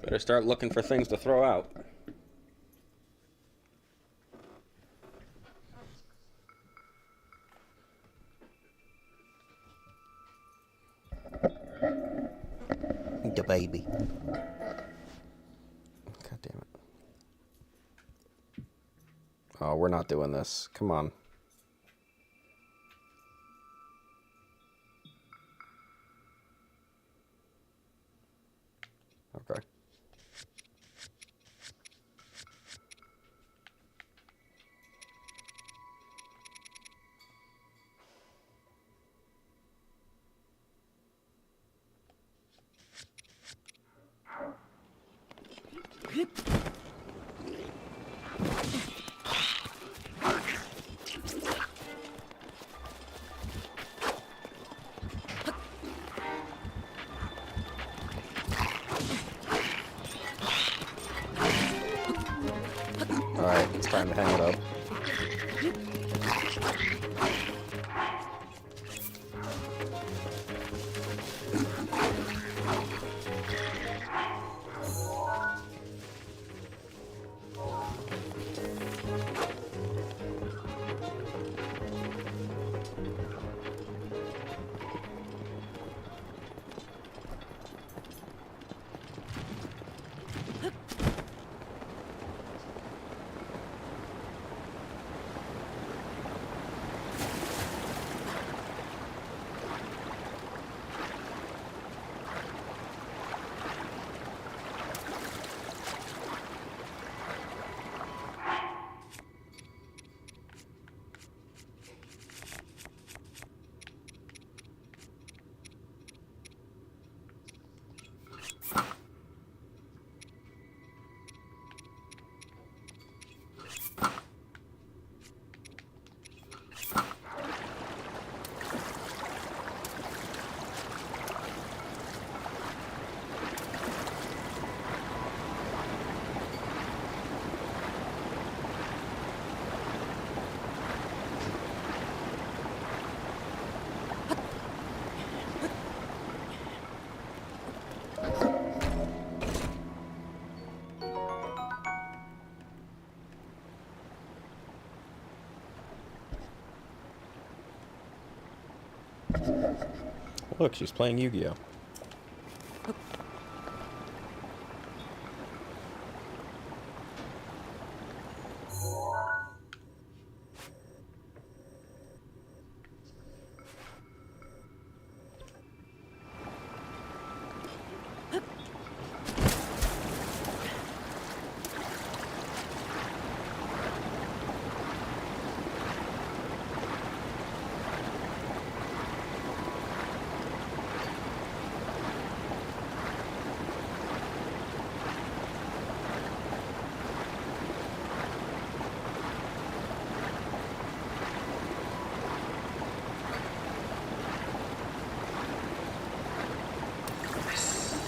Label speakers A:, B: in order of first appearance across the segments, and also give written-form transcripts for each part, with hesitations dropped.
A: Better start looking for things to throw out. The baby. God damn it. Oh, we're not doing this. Come on. Okay. Alright, it's time to hang it up. Look, she's playing Yu-Gi-Oh!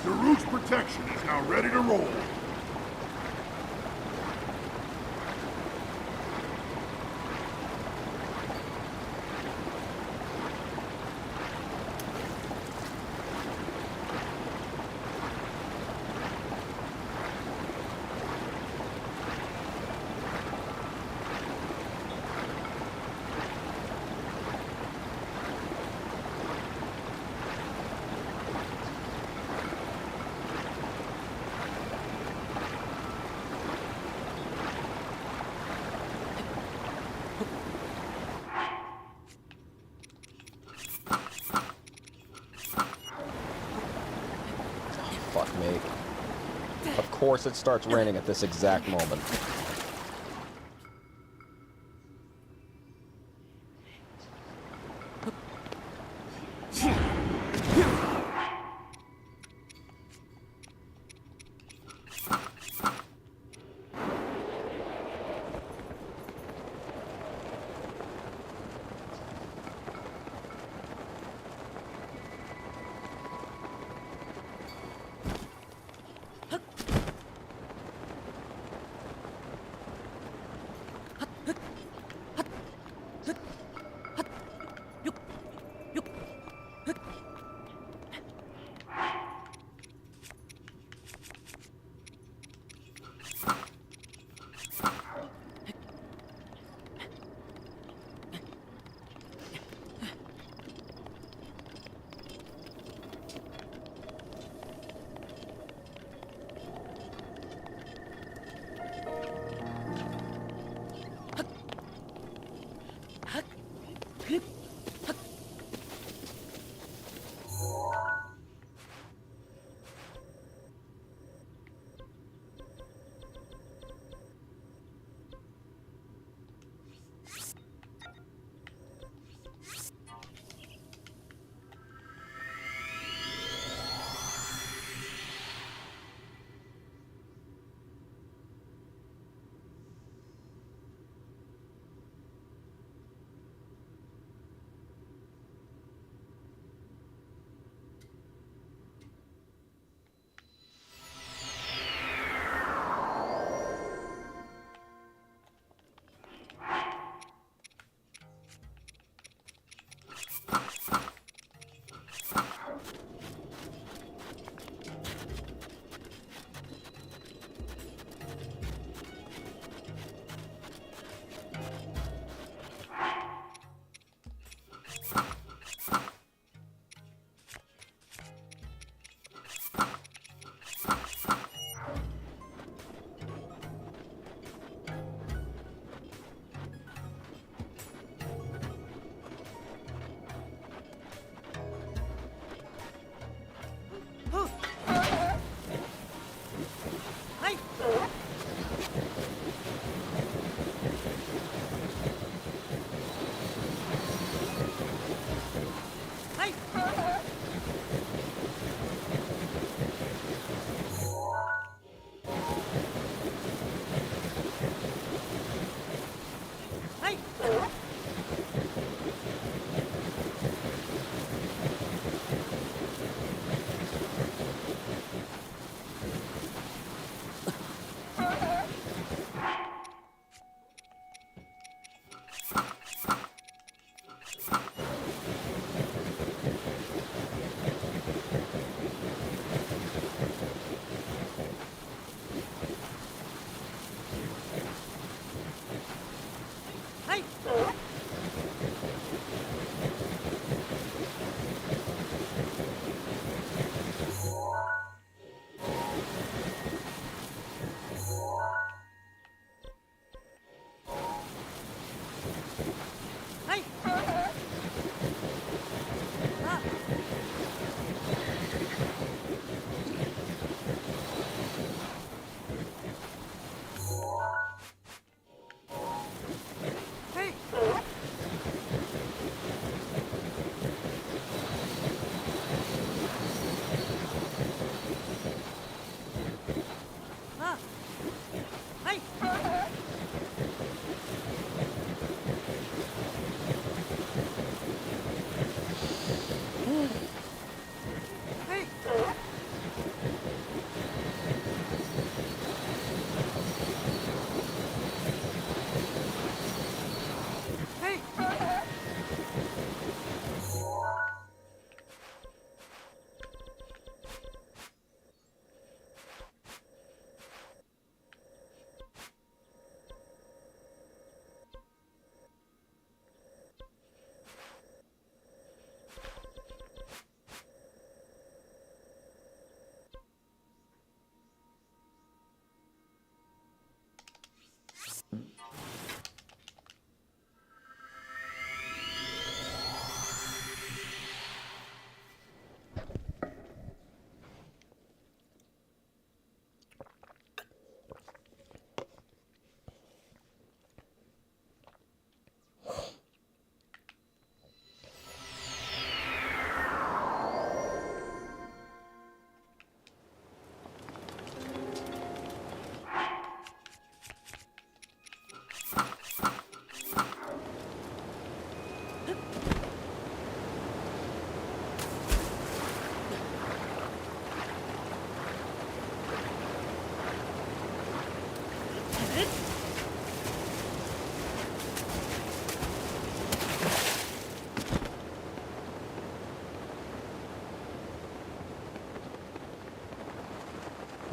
B: The root's protection is now ready to roll.
A: Fuck me. Of course it starts raining at this exact moment.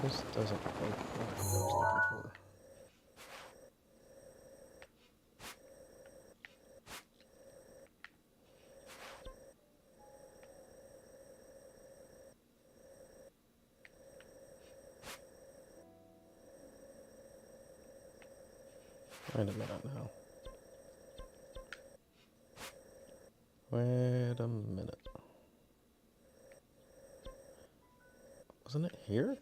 A: This doesn't look like what I was looking for. Wait a minute now. Wait a minute. Wasn't it here?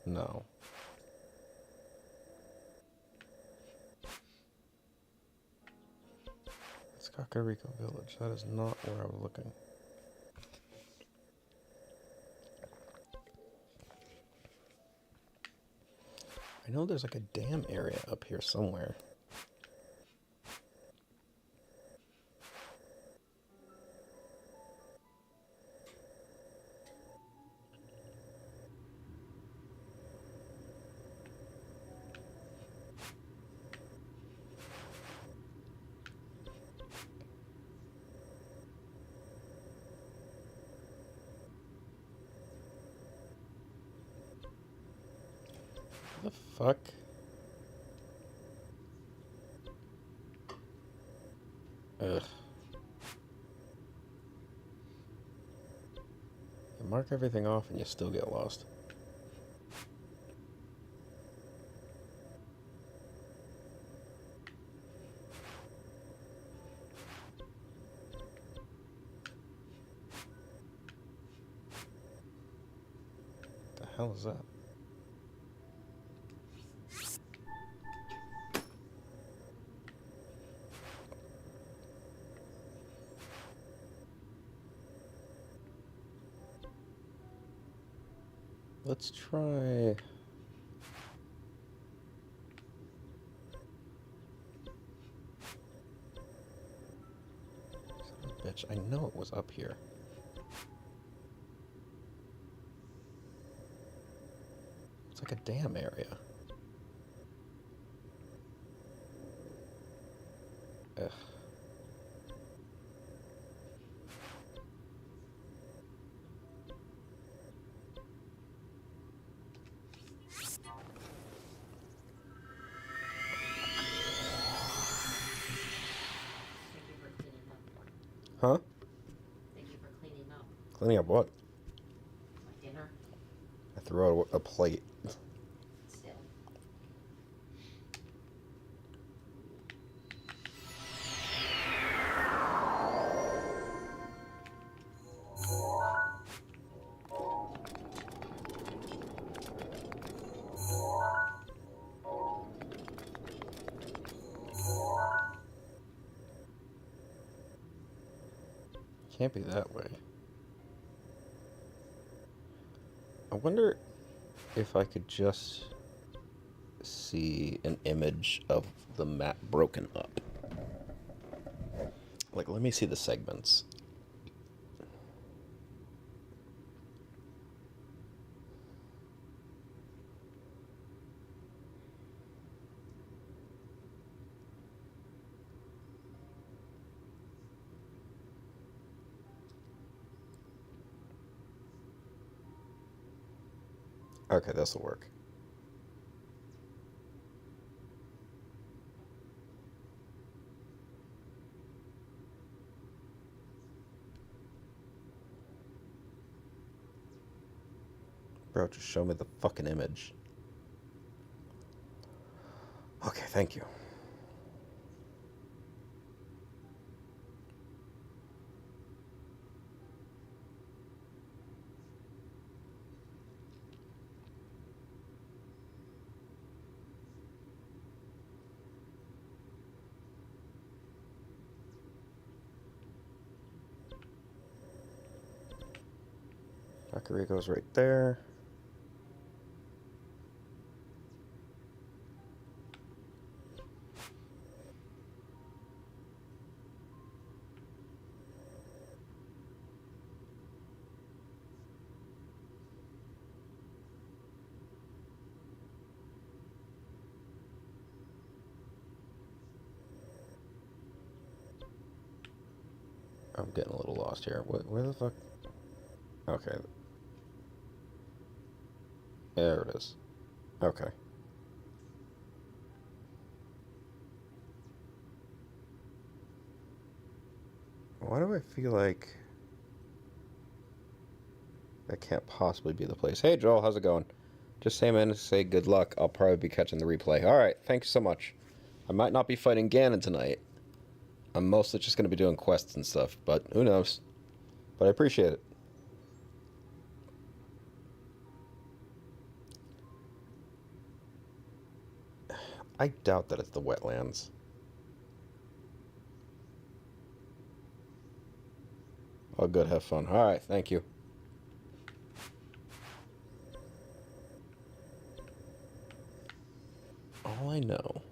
A: No. It's Kakariko Village. That is not where I was looking. I know there's like a dam area up here somewhere. The fuck? Ugh. You mark everything off and you still get lost. The hell is that? Let's try... Son of a bitch, I know it was up here. It's like a dam area. Ugh.
C: Thank you for cleaning up.
A: Huh?
C: Thank you for cleaning up.
A: Cleaning up what?
C: My dinner.
A: I threw out a plate.
C: Still.
A: Can't be that way. I wonder if I could just see an image of the map broken up. Like, let me see the segments. Okay, this'll work. Bro, just show me the fucking image. Okay, thank you. Kakariko's right there. I'm getting a little lost here. Where the fuck? Okay. There it is. Okay. Why do I feel like that can't possibly be the place? Hey, Joel, how's it going? Just say, man, say good luck. I'll probably be catching the replay. All right, thanks so much. I might not be fighting Ganon tonight. I'm mostly just going to be doing quests and stuff, but who knows? But I appreciate it. I doubt that it's the wetlands. Oh, good, have fun. All right, thank you. All I know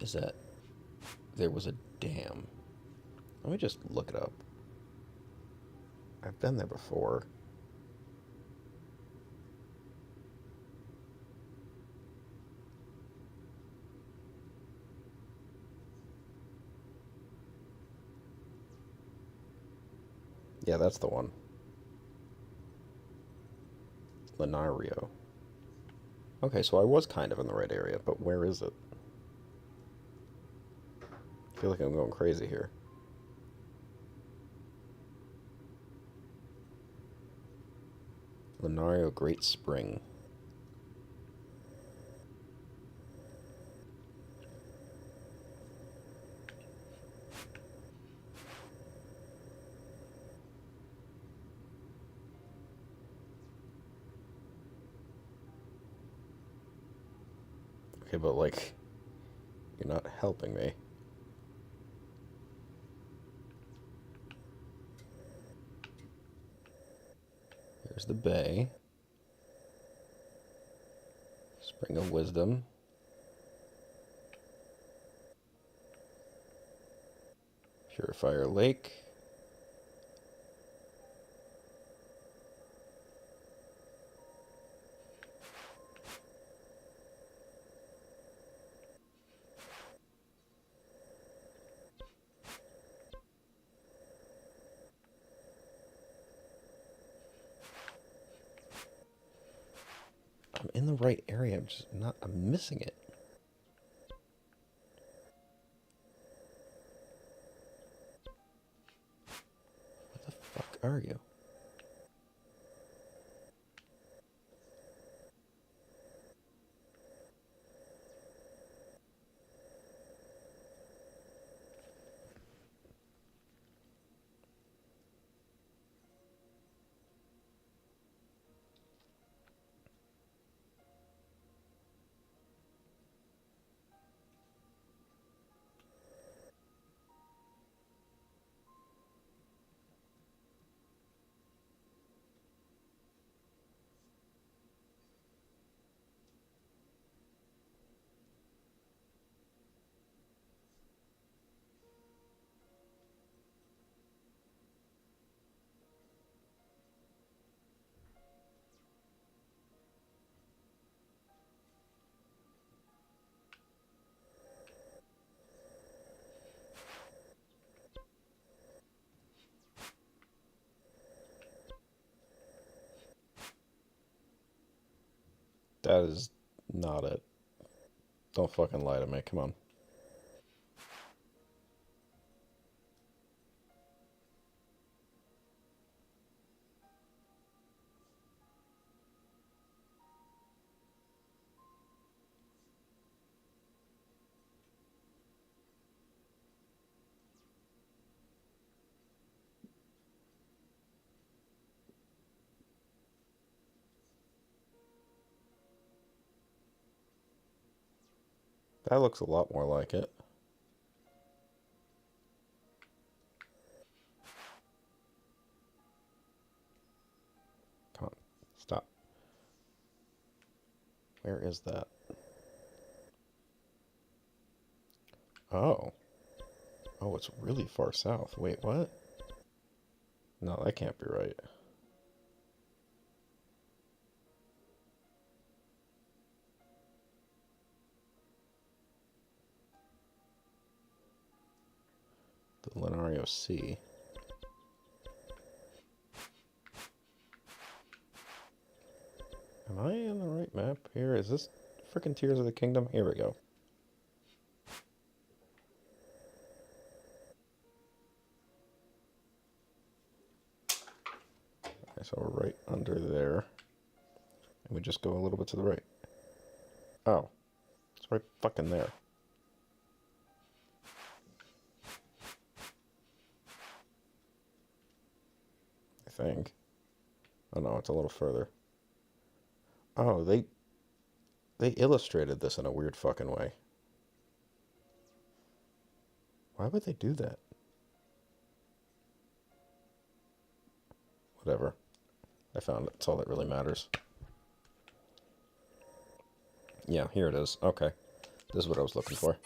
A: is that there was a dam. Let me just look it up. I've been there before. Yeah, that's the one. Lenario. Okay, so I was kind of in the right area, but where is it? I feel like I'm going crazy here. Lenario Great Spring. Okay, but like, you're not helping me. Here's the bay. Spring of Wisdom. Purifier Lake. I'm in the right area, I'm just not, I'm missing it. What the fuck are you? That is not it. Don't fucking lie to me, come on. That looks a lot more like it. Come on, stop. Where is that? Oh. Oh, it's really far south. Wait, what? No, that can't be right. The Lenario Sea. Am I on the right map here? Is this frickin' Tears of the Kingdom? Here we go. Okay, so we're right under there. And we just go a little bit to the right. Oh. It's right fucking there. I think. Oh no, it's a little further. Oh, they illustrated this in a weird fucking way. Why would they do that? Whatever. I found it. That's all that really matters. Yeah, here it is. Okay. This is what I was looking for.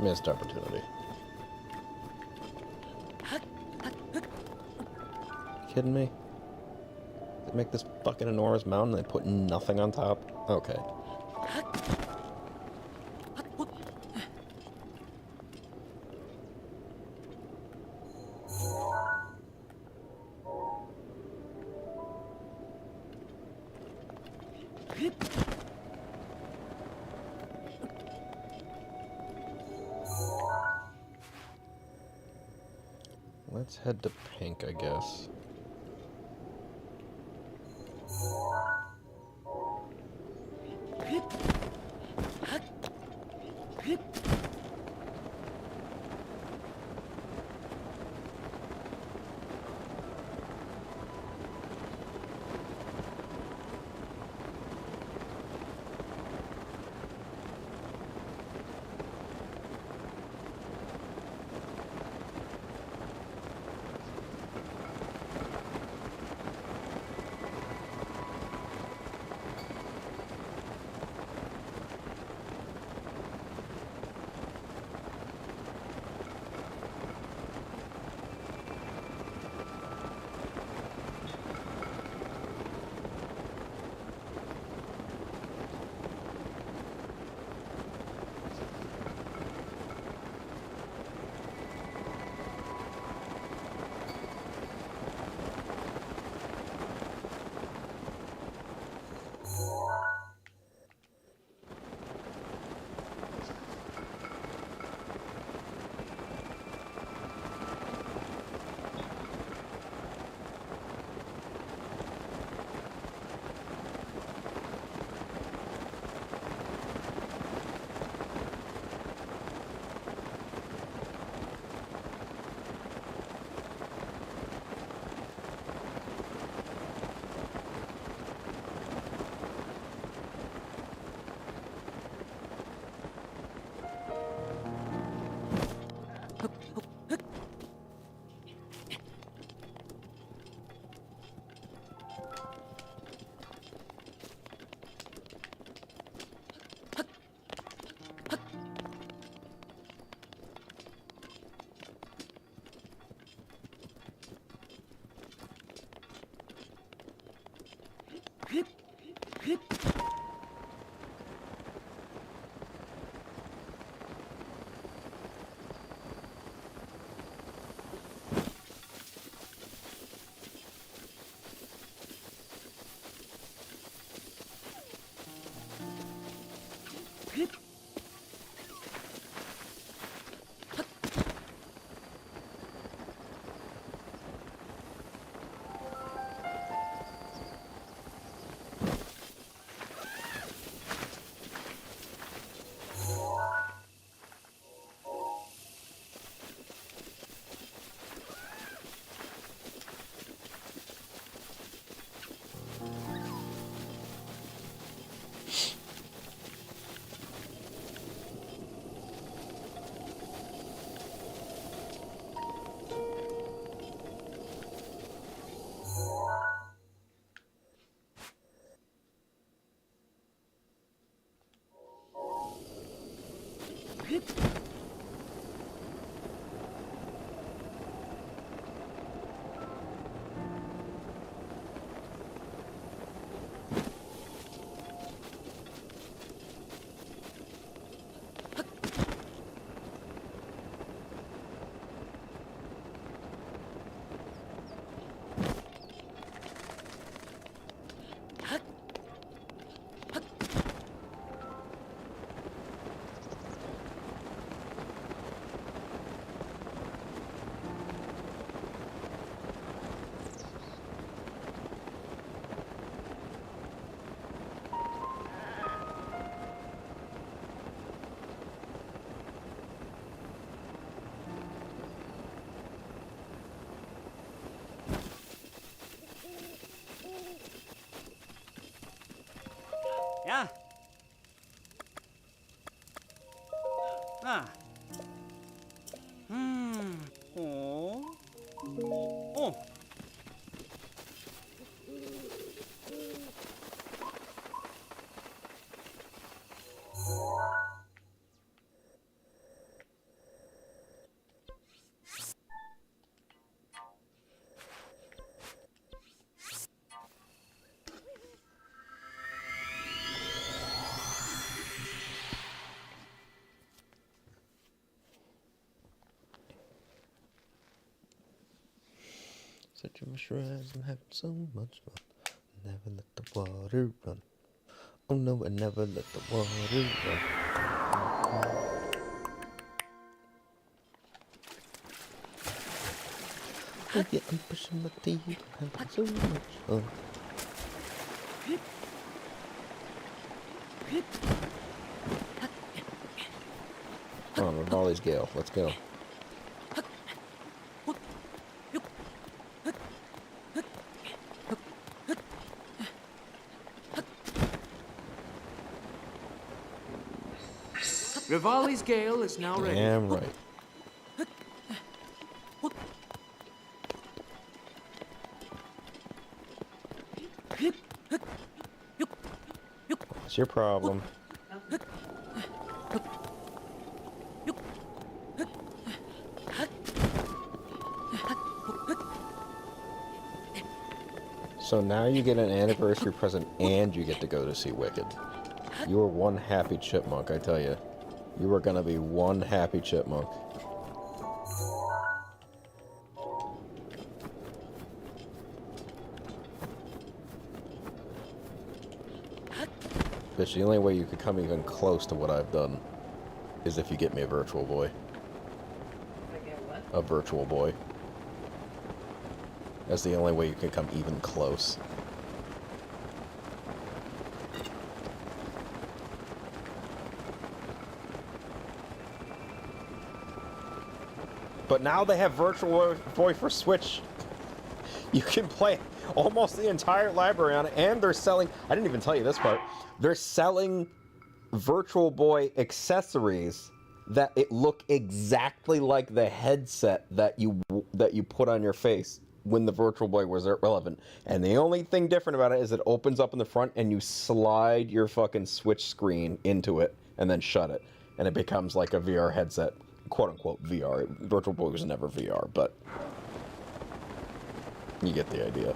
A: Missed opportunity. Kidding me? They make this fucking enormous mountain and they put nothing on top? Okay. Let's head to Pink, I guess.
D: Yeah. Ah. Hmm. Oh. Oh.
A: Such a rise and have so much fun. Never let the water run. Oh no, I never let the water run. Oh yeah, I'm pushing my teeth, having so much fun. Come on, Rivali's Gale, let's go.
E: Rivali's Gale is now ready.
A: Damn right. What's your problem? So now you get an anniversary present and you get to go to see Wicked. You are one happy chipmunk, I tell you. You are gonna be one happy chipmunk. Bitch, the only way you could come even close to what I've done is if you get me a virtual boy. A virtual boy. That's the only way you can come even close. But now they have Virtual Boy for Switch. You can play almost the entire library on it, and they're selling... I didn't even tell you this part. They're selling Virtual Boy accessories that it look exactly like the headset that you put on your face when the Virtual Boy was relevant. And the only thing different about it is it opens up in the front and you slide your fucking Switch screen into it and then shut it. And it becomes like a VR headset. Quote-unquote VR. Virtual Boy was never VR, but you get the idea.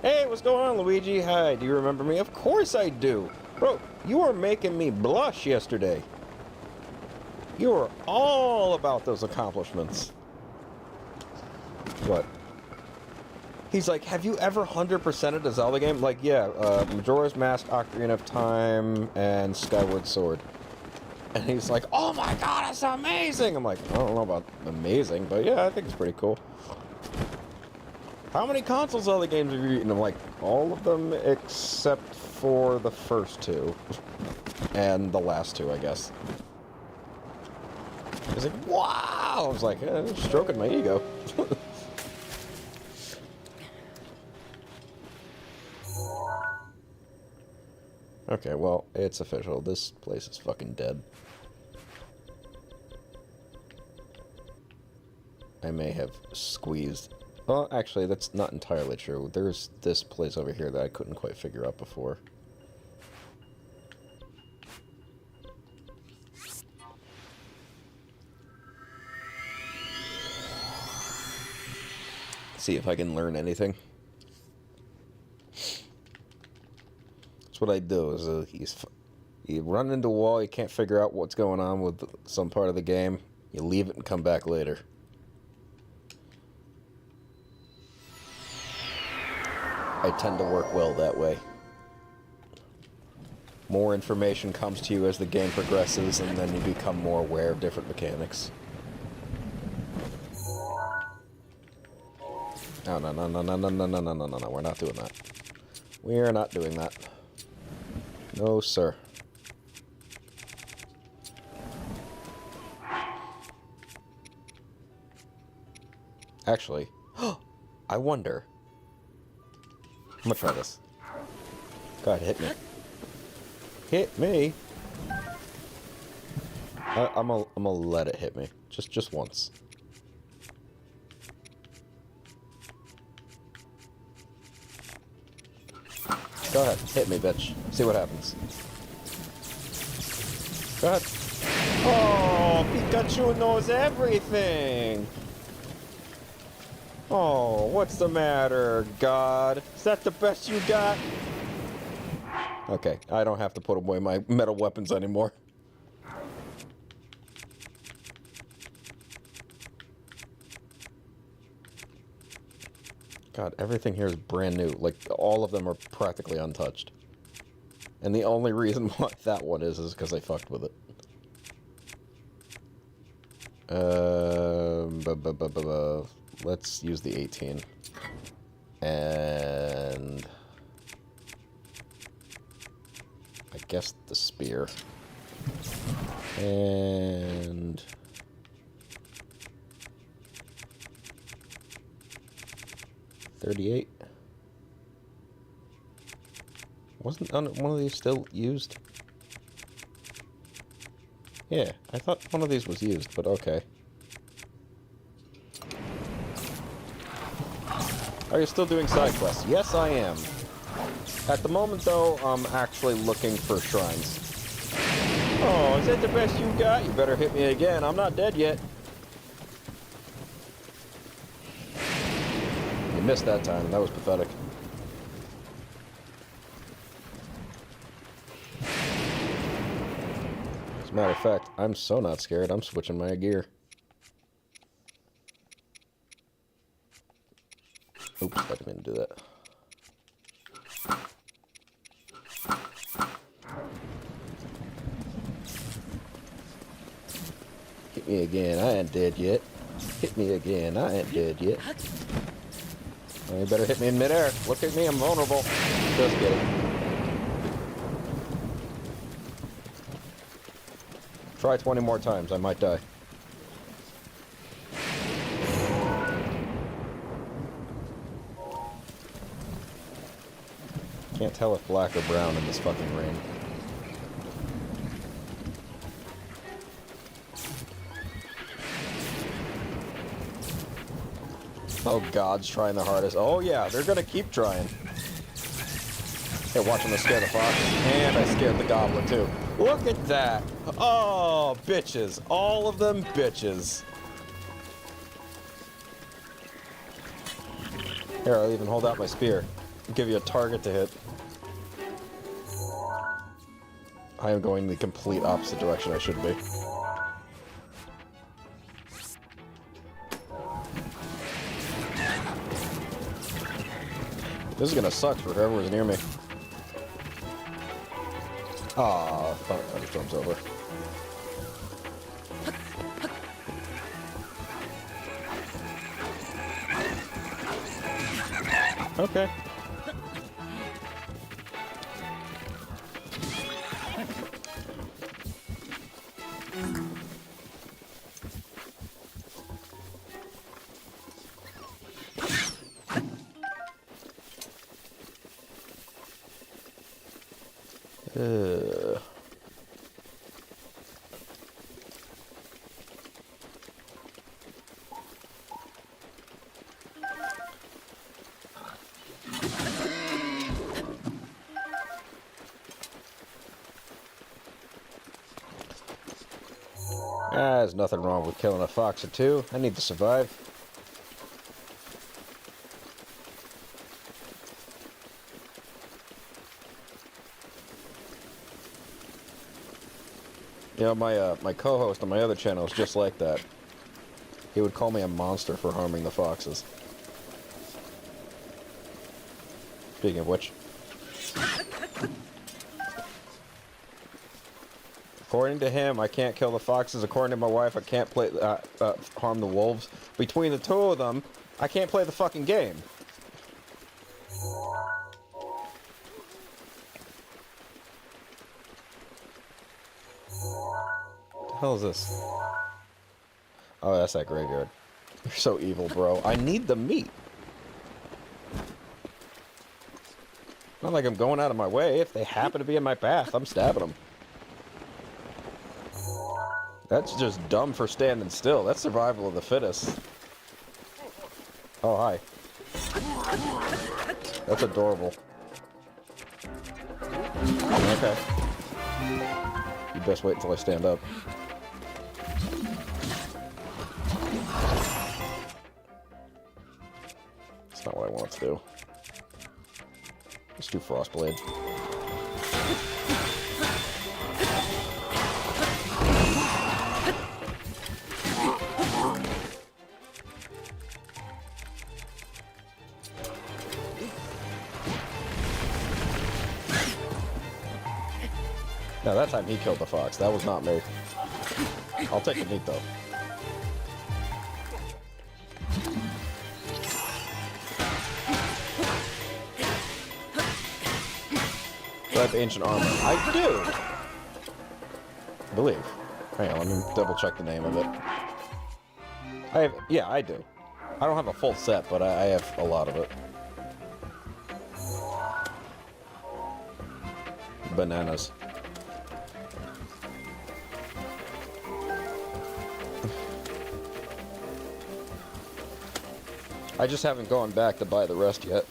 A: Hey, what's going on, Luigi? Hi, do you remember me? Of course I do. Bro, you were making me blush yesterday. You were all about those accomplishments. What? He's like, have you ever 100%ed a Zelda game? Like, yeah, Majora's Mask, Ocarina of Time, and Skyward Sword. And he's like, oh my god, it's amazing! I'm like, I don't know about amazing, but yeah, I think it's pretty cool. How many console Zelda games have you beaten? I'm like, all of them except for the first two. And the last two, I guess. He's like, wow! I was like, stroking my ego. Okay, well, it's official. This place is fucking dead. I may have squeezed... Well, actually, that's not entirely true. There's this place over here that I couldn't quite figure out before. See if I can learn anything. That's what I do, is you run into a wall, you can't figure out what's going on with some part of the game, you leave it and come back later. I tend to work well that way. More information comes to you as the game progresses, and then you become more aware of different mechanics. No, no, no, no, no, no, no, no, no, no, no, we're not doing that. We're not doing that. No, sir. Actually, I wonder. I'm gonna try this. God, hit me. Hit me. I'm gonna let it hit me. Just once. Go ahead, hit me, bitch. See what happens. Go ahead. Oh, Pikachu knows everything! Oh, what's the matter, God? Is that the best you got? Okay, I don't have to put away my metal weapons anymore. God, everything here is brand new. Like, all of them are practically untouched. And the only reason why that one is because I fucked with it. Let's use the 18. And... I guess the spear. And... $38. Wasn't one of these still used? Yeah, I thought one of these was used, but okay. Are you still doing side quests? Yes, I am. At the moment, though, I'm actually looking for shrines. Oh, is that the best you got? You better hit me again. I'm not dead yet. You missed that time. That was pathetic. As a matter of fact, I'm so not scared, I'm switching my gear. Oops, I didn't mean to do that. Hit me again, I ain't dead yet. Hit me again, I ain't dead yet. Oh, you better hit me in midair. Look at me, I'm vulnerable. Just kidding. Try 20 more times, I might die. Can't tell if black or brown in this fucking rain. Oh, God's trying the hardest. Oh, yeah, they're gonna keep trying. Hey, watch them scare the fox. And I scared the goblin, too. Look at that. Oh, bitches. All of them bitches. Here, I'll even hold out my spear. I'll give you a target to hit. I am going the complete opposite direction I should be. This is gonna suck for whoever was near me. Aw, thunderstorm's over. Okay. There's nothing wrong with killing a fox or two. I need to survive. You know, my co-host on my other channel is just like that. He would call me a monster for harming the foxes. Speaking of which. According to him, I can't kill the foxes. According to my wife, I can't play harm the wolves. Between the two of them, I can't play the fucking game. What the hell is this? Oh, that's that graveyard. You're so evil, bro. I need the meat. Not like I'm going out of my way. If they happen to be in my path, I'm stabbing them. That's just dumb for standing still. That's survival of the fittest. Oh, hi. That's adorable. Okay. You best wait until I stand up. That's not what I want to do. Let's do Frostblade. No, that time he killed the fox. That was not me. I'll take the meat, though. Do I have ancient armor? I do! I believe. Hang on, let me double check the name of it. I have... Yeah, I do. I don't have a full set, but I have a lot of it. Bananas. I just haven't gone back to buy the rest yet.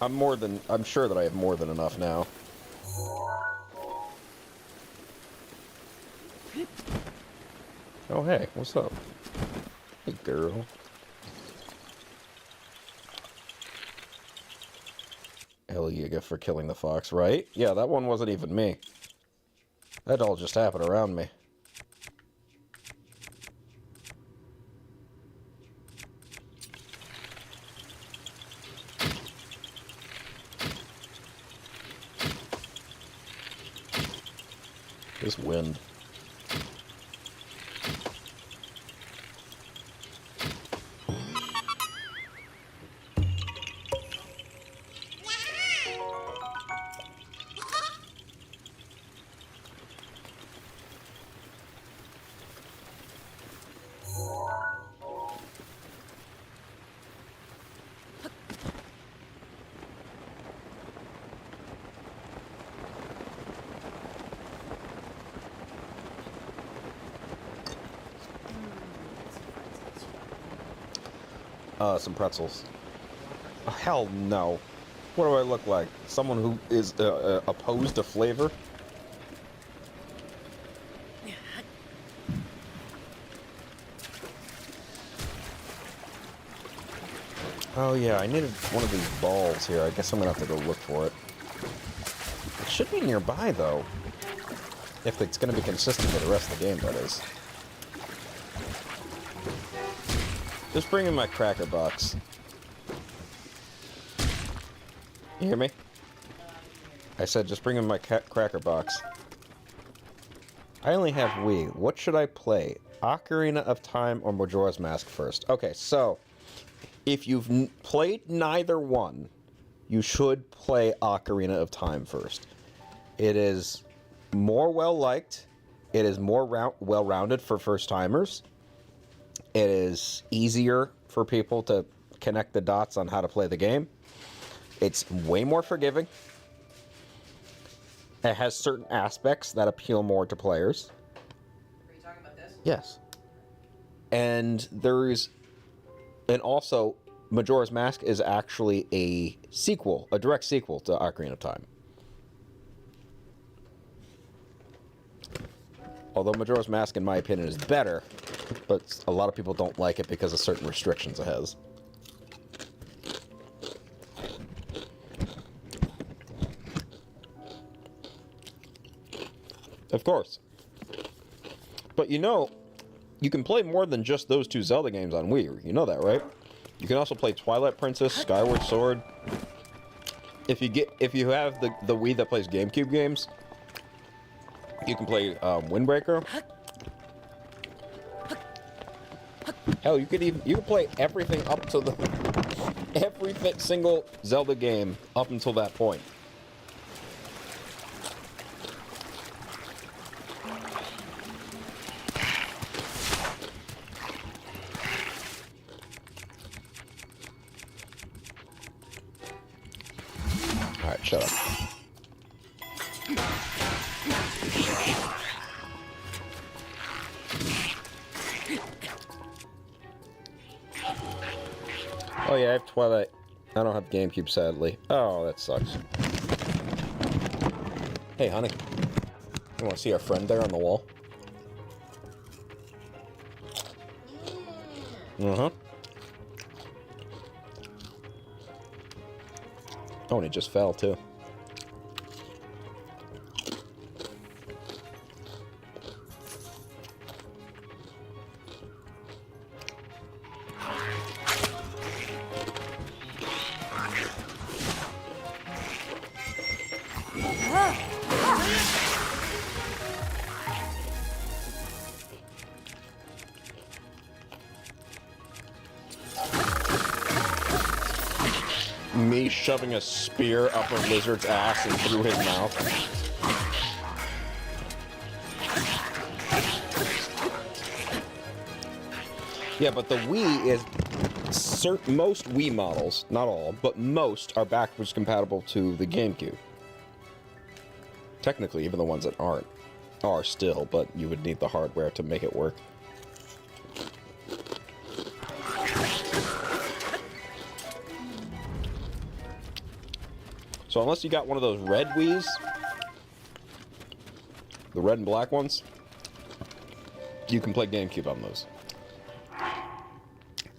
A: I'm sure that I have more than enough now. Oh hey, what's up? Hey girl. Hell yeah, for killing the fox, right? Yeah, that one wasn't even me. That all just happened around me. This wind. Some pretzels. Oh, hell no. What do I look like? Someone who is opposed to flavor? Oh yeah, I needed one of these balls here. I guess I'm gonna have to go look for it. It should be nearby though. If it's gonna be consistent with the rest of the game, that is. Just bring in my cracker box. You hear me? I said just bring in my cracker box. I only have Wii. What should I play? Ocarina of Time or Majora's Mask first? Okay, so if you've played neither one, you should play Ocarina of Time first. It is more well-liked. It is more well-rounded for first-timers. It is easier for people to connect the dots on how to play the game. It's way more forgiving. It has certain aspects that appeal more to players.
F: Are you talking about this?
A: Yes. And also, Majora's Mask is actually a sequel, a direct sequel to Ocarina of Time. Although Majora's Mask, in my opinion, is better, but a lot of people don't like it because of certain restrictions it has. Of course. But you know, you can play more than just those two Zelda games on Wii. You know that, right? You can also play Twilight Princess, Skyward Sword. If you have the Wii that plays GameCube games, you can play Windbreaker. Hell, you could play everything up to every single Zelda game up until that point. All right, shut up. Oh yeah, I have Twilight. I don't have GameCube, sadly. Oh, that sucks. Hey, honey. You want to see our friend there on the wall? Uh-huh. Oh, and it just fell, too. me shoving a spear up a lizard's ass and through his mouth. Yeah, but the Wii is... most Wii models, not all, but most are backwards compatible to the GameCube. Technically, even the ones that aren't are still, but you would need the hardware to make it work. So unless you got one of those red Wiis, the red and black ones, you can play GameCube on those.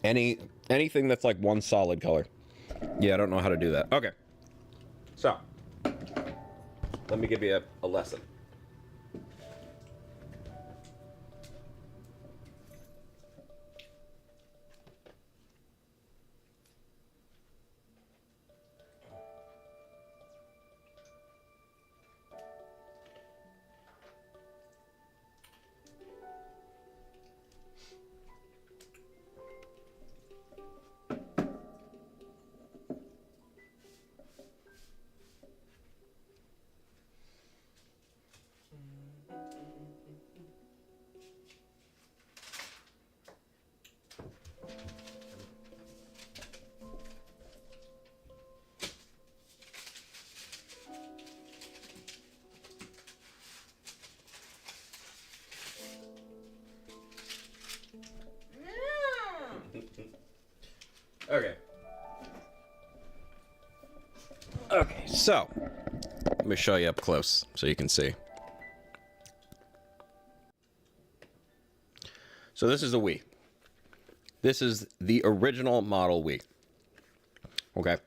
A: Anything that's like one solid color. Yeah, I don't know how to do that. Okay. So, let me give you a lesson. Okay. Okay, so let me show you up close so you can see. So this is a Wii. This is the original model Wii. Okay.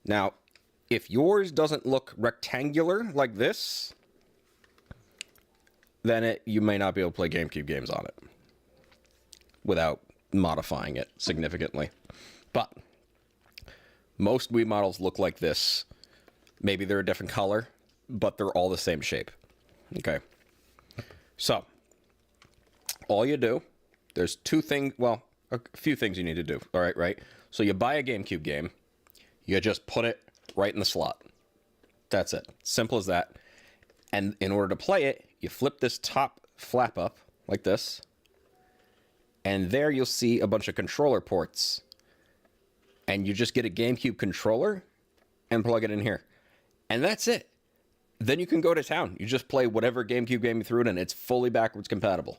A: Now, if yours doesn't look rectangular like this, then you may not be able to play GameCube games on it without modifying it significantly. But most Wii models look like this. Maybe they're a different color, but they're all the same shape. Okay. So, all you do, there's two things, well, a few things you need to do. All right, right? So you buy a GameCube game, you just put it right in the slot. That's it. Simple as that. And in order to play it, you flip this top flap up like this. And there you'll see a bunch of controller ports. And you just get a GameCube controller and plug it in here. And that's it. Then you can go to town. You just play whatever GameCube game you threw it in. It's fully backwards compatible.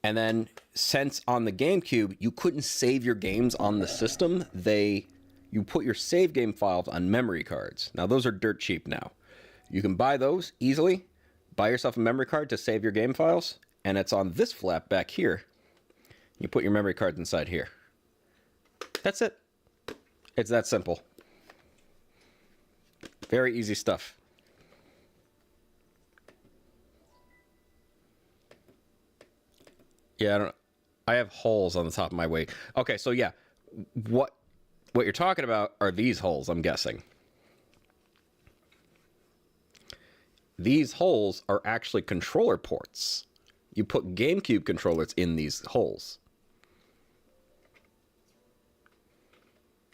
A: And then, since on the GameCube, you couldn't save your games on the system, you put your save game files on memory cards. Now, those are dirt cheap now. You can buy those easily. Buy yourself a memory card to save your game files. And it's on this flap back here. You put your memory cards inside here. That's it. It's that simple. Very easy stuff. Yeah, I have holes on the top of my Wii. Okay, so yeah, what you're talking about are these holes, I'm guessing. These holes are actually controller ports. You put GameCube controllers in these holes.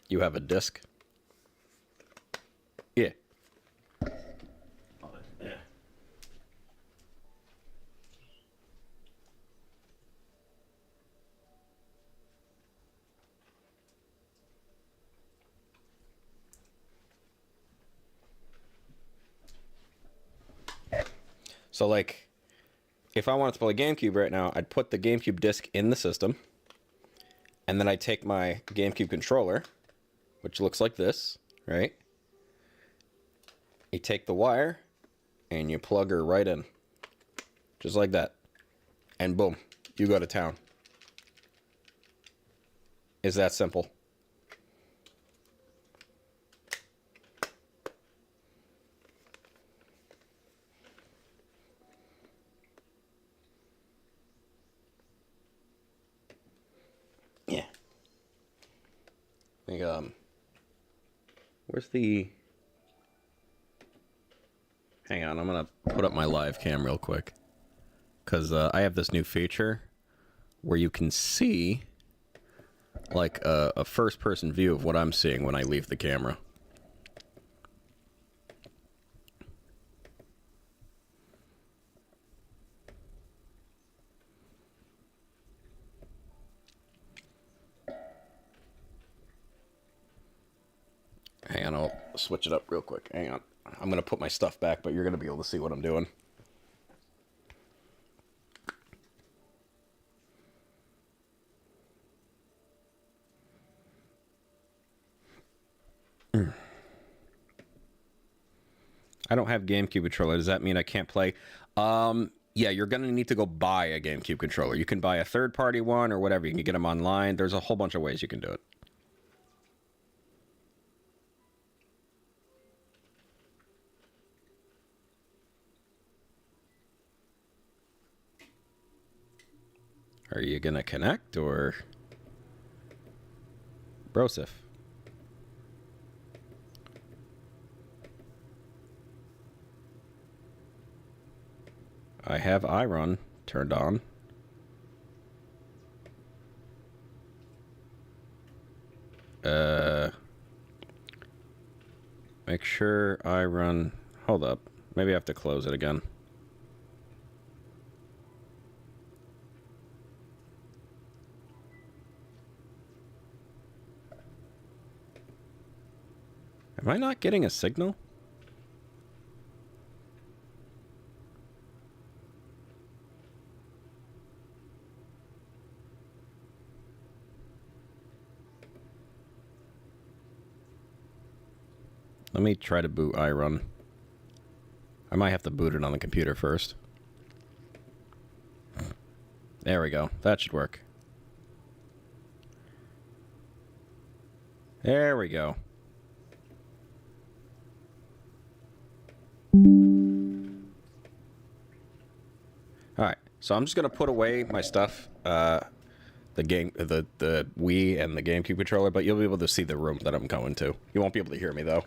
A: You have a disc. Yeah. Yeah. So, like, if I wanted to play GameCube right now, I'd put the GameCube disc in the system, and then I'd take my GameCube controller, which looks like this, right? You take the wire, and you plug her right in. Just like that. And boom, you go to town. It's that simple. Yeah. I think, where's the... Hang on, I'm gonna put up my live cam real quick. Because I have this new feature where you can see like a first-person view of what I'm seeing when I leave the camera. Hang on, I'll switch it up real quick. Hang on. I'm going to put my stuff back, but you're going to be able to see what I'm doing. I don't have GameCube controller. Does that mean I can't play? Yeah, you're going to need to go buy a GameCube controller. You can buy a third-party one or whatever. You can get them online. There's a whole bunch of ways you can do it. Are you going to connect or... Brosif? I have iRun turned on. Make sure iRun... Hold up. Maybe I have to close it again. Am I not getting a signal? Let me try to boot iRun. I might have to boot it on the computer first. There we go. That should work. There we go. Alright, so I'm just gonna put away my stuff, the Wii and the GameCube controller, but you'll be able to see the room that I'm going to. You won't be able to hear me though.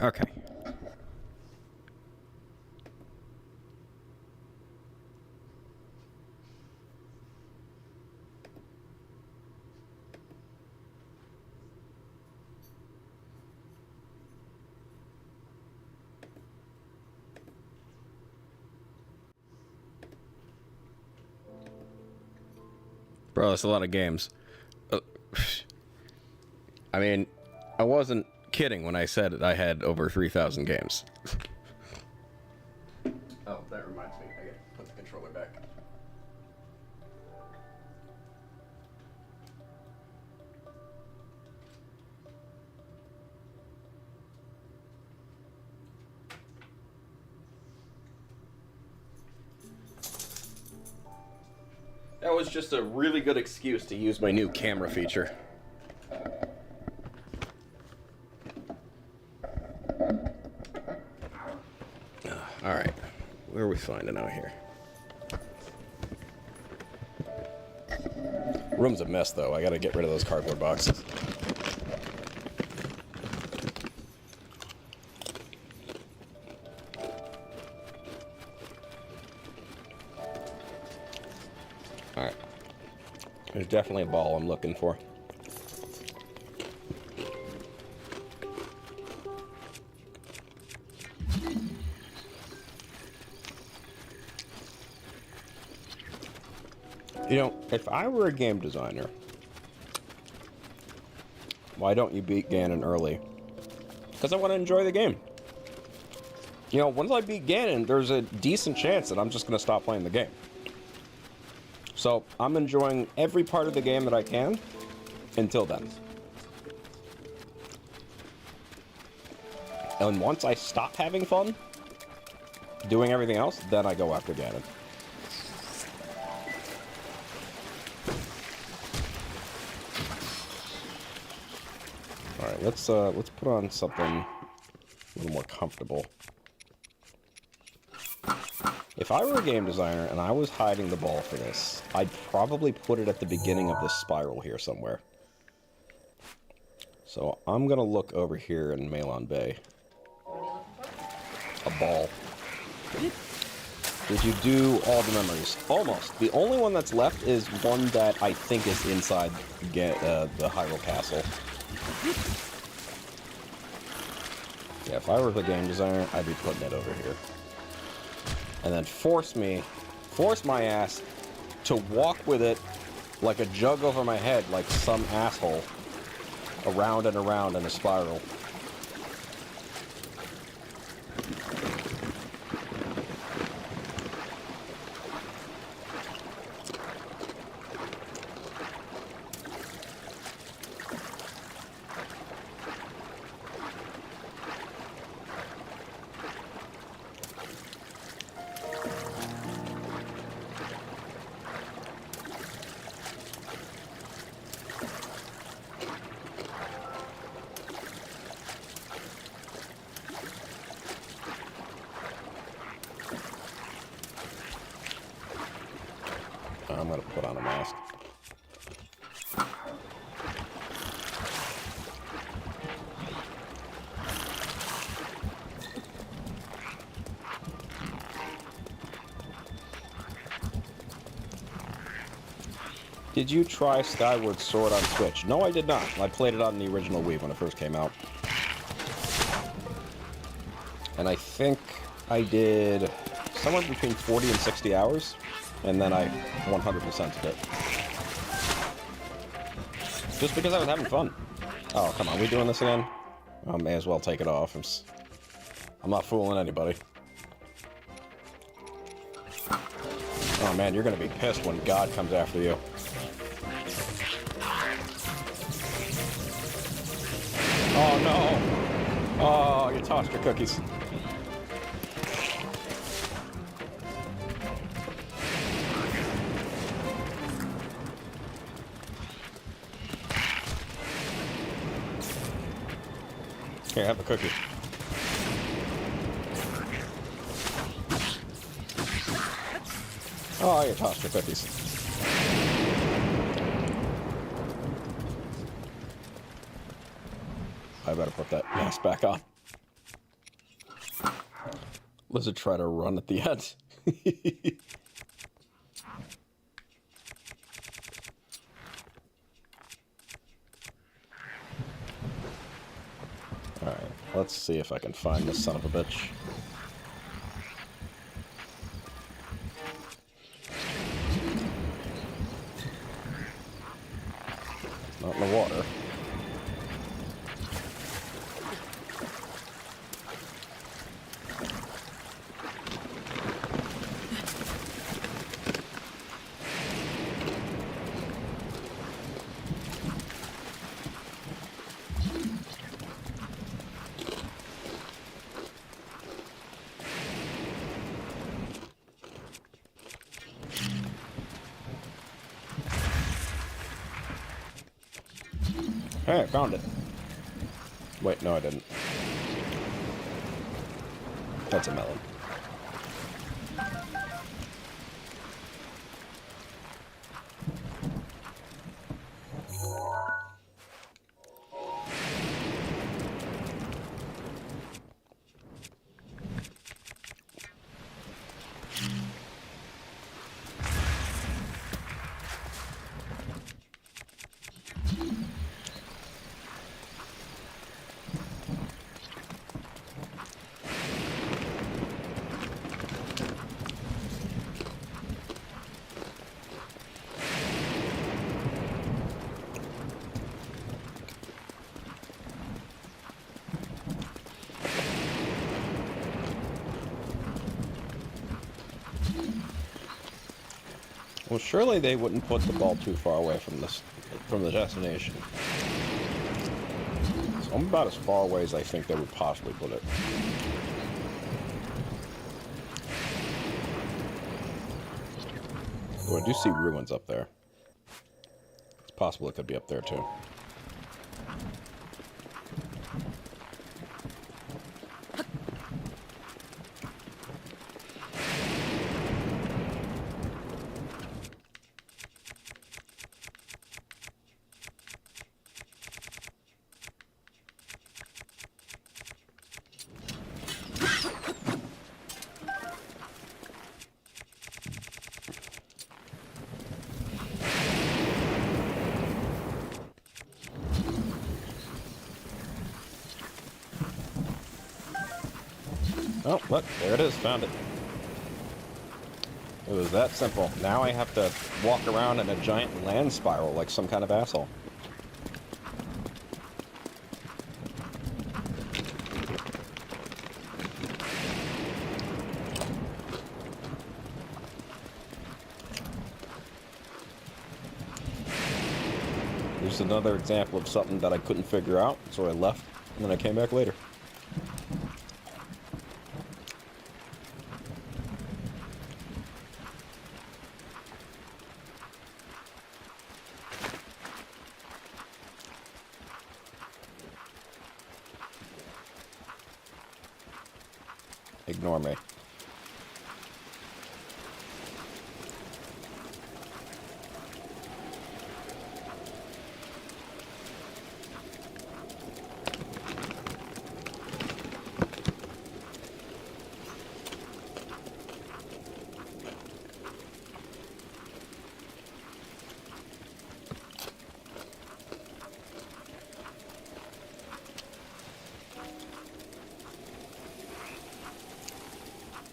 A: Okay. Bro, that's a lot of games. I mean, I wasn't kidding when I said I had over 3,000 games. Oh, that reminds me. I gotta put the controller back. That was just a really good excuse to use my new camera feature. we finding out here? Room's a mess, though. I gotta get rid of those cardboard boxes. Alright. There's definitely a ball I'm looking for. You know, if I were a game designer, why don't you beat Ganon early? Because I want to enjoy the game. You know, once I beat Ganon, there's a decent chance that I'm just going to stop playing the game. So, I'm enjoying every part of the game that I can until then. And once I stop having fun doing everything else, then I go after Ganon. Alright, let's put on something a little more comfortable. If I were a game designer and I was hiding the ball for this, I'd probably put it at the beginning of this spiral here somewhere. So I'm gonna look over here in Malon Bay.
C: What are you looking for?
A: A ball. Did you do all the memories? Almost. The only one that's left is one that I think is inside the Hyrule Castle. Yeah, if I were the game designer, I'd be putting it over here. And then force my ass to walk with it like a jug over my head, like some asshole, around and around in a spiral. I'm gonna put on a mask. Did you try Skyward Sword on Switch? No, I did not. I played it on the original Wii when it first came out. And I think I did somewhere between 40 and 60 hours. And then I 100%'d it. Just because I was having fun. Oh, come on. We doing this again? I may as well take it off. I'm not fooling anybody. Oh, man, you're going to be pissed when God comes after you. Oh, no. Oh, you tossed your cookies. Here, have a cookie. Oh, you tossed your cookies. I better put that mask back on. Lizard try to run at the end. Alright, let's see if I can find this son of a bitch. It's not in the water. Hey, I found it. Wait, no I didn't. That's a melon. Well, surely they wouldn't put the ball too far away from the destination. So I'm about as far away as I think they would possibly put it. Oh, I do see ruins up there. It's possible it could be up there too. Oh, look, there it is, found it. It was that simple. Now I have to walk around in a giant land spiral like some kind of asshole. Here's another example of something that I couldn't figure out, so I left, and then I came back later. Ignore me.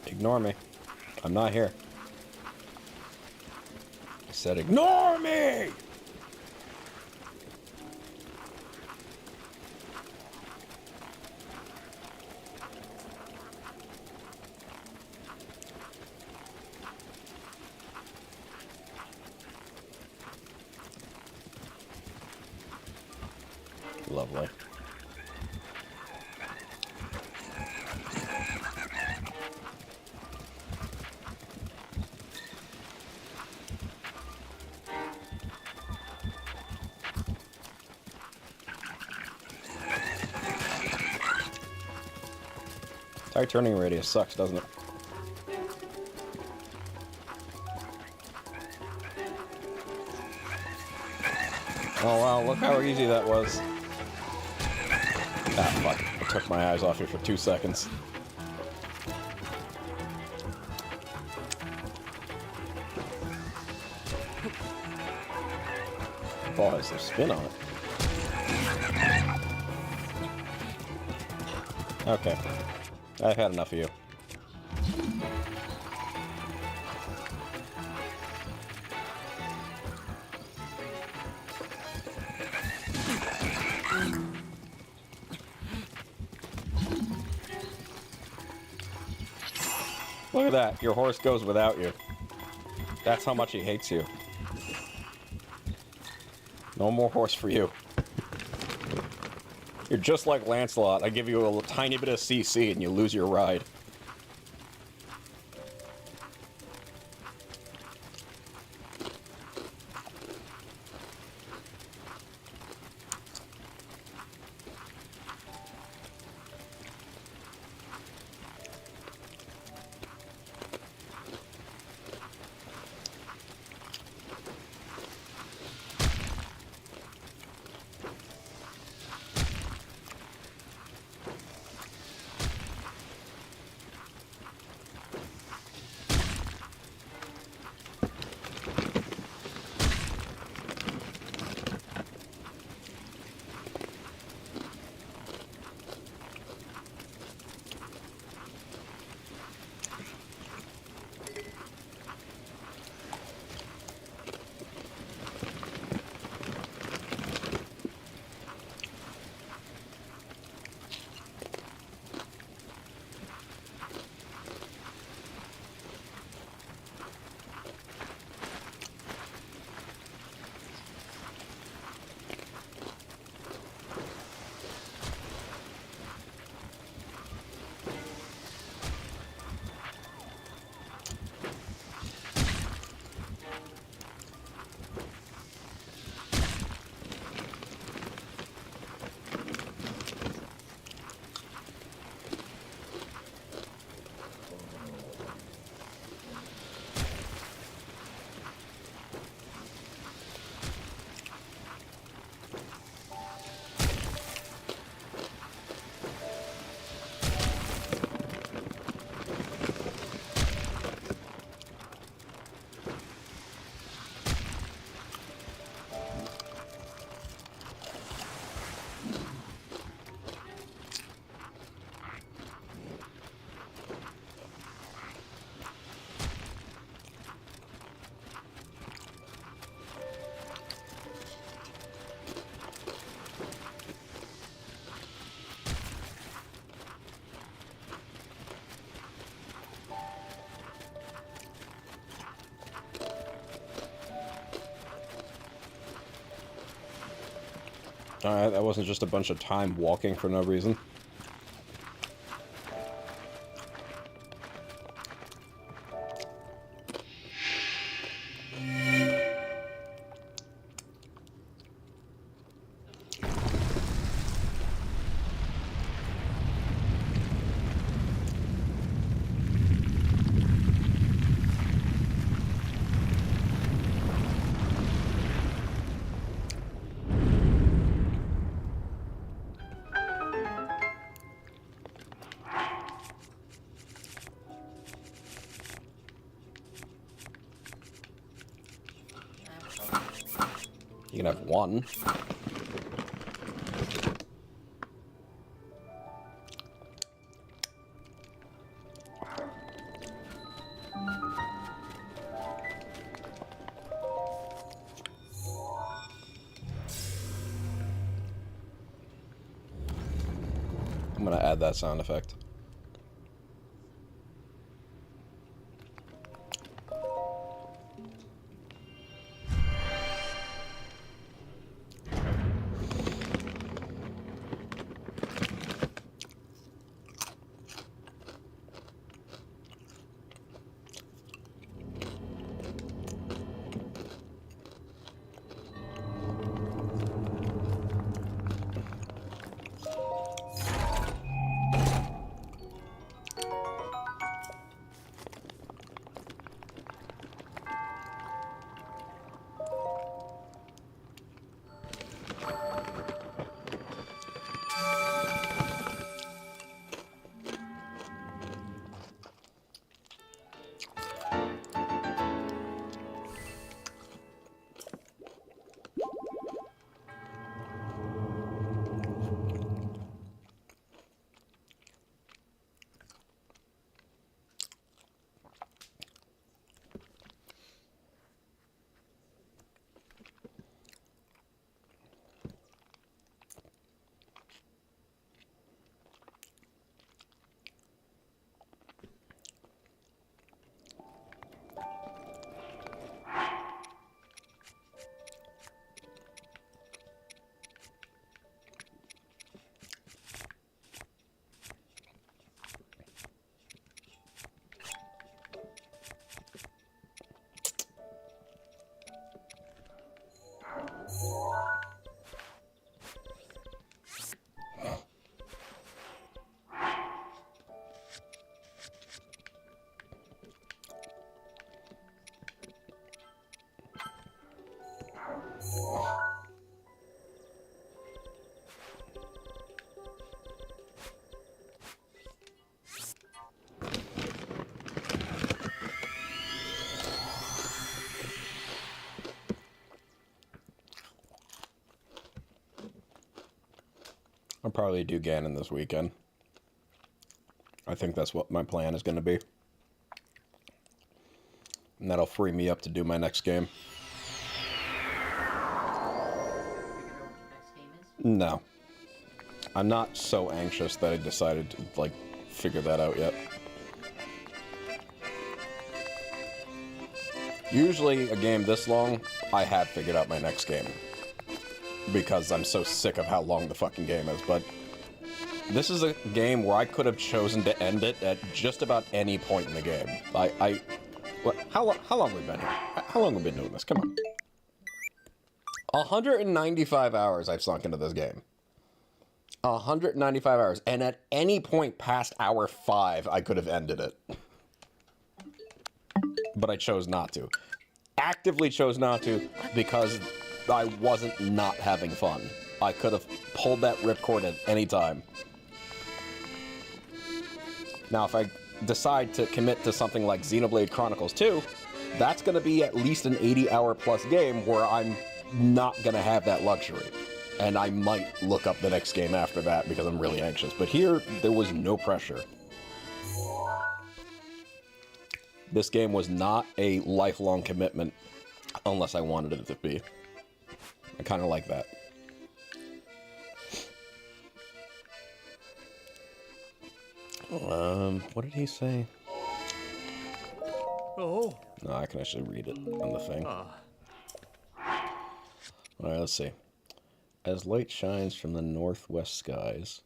A: Ignore me. I'm not here. I said ignore me! Lovely. Tire turning radius sucks, doesn't it? Oh wow, look how easy that was. Ah, fuck. I took my eyes off you for 2 seconds. Ball has some spin on it. Okay. I've had enough of you. Look at that. Your horse goes without you. That's how much he hates you. No more horse for you. You're just like Lancelot. I give you a tiny bit of CC and you lose your ride. Alright, that wasn't just a bunch of time walking for no reason. You can have one. I'm gonna add that sound effect. I'll probably do Ganon this weekend. I think that's what my plan is going to be. And that'll free me up to do my next game. No. I'm not so anxious that I decided to, like, figure that out yet. Usually, a game this long, I have figured out my next game. Because I'm so sick of how long the fucking game is, but this is a game where I could have chosen to end it at just about any point in the game. What? How long have we been here? How long have we been doing this? Come on. 195 hours I've sunk into this game. 195 hours, and at any point past hour 5, I could have ended it. But I chose not to. Actively chose not to, because I wasn't not having fun. I could have pulled that ripcord at any time. Now, if I decide to commit to something like Xenoblade Chronicles 2, that's going to be at least an 80-hour plus game where I'm not going to have that luxury. And I might look up the next game after that because I'm really anxious. But here, there was no pressure. This game was not a lifelong commitment unless I wanted it to be. I kind of like that. What did he say?
D: Oh.
A: No, I can actually read it on the thing. Alright, let's see. As light shines from the northwest skies,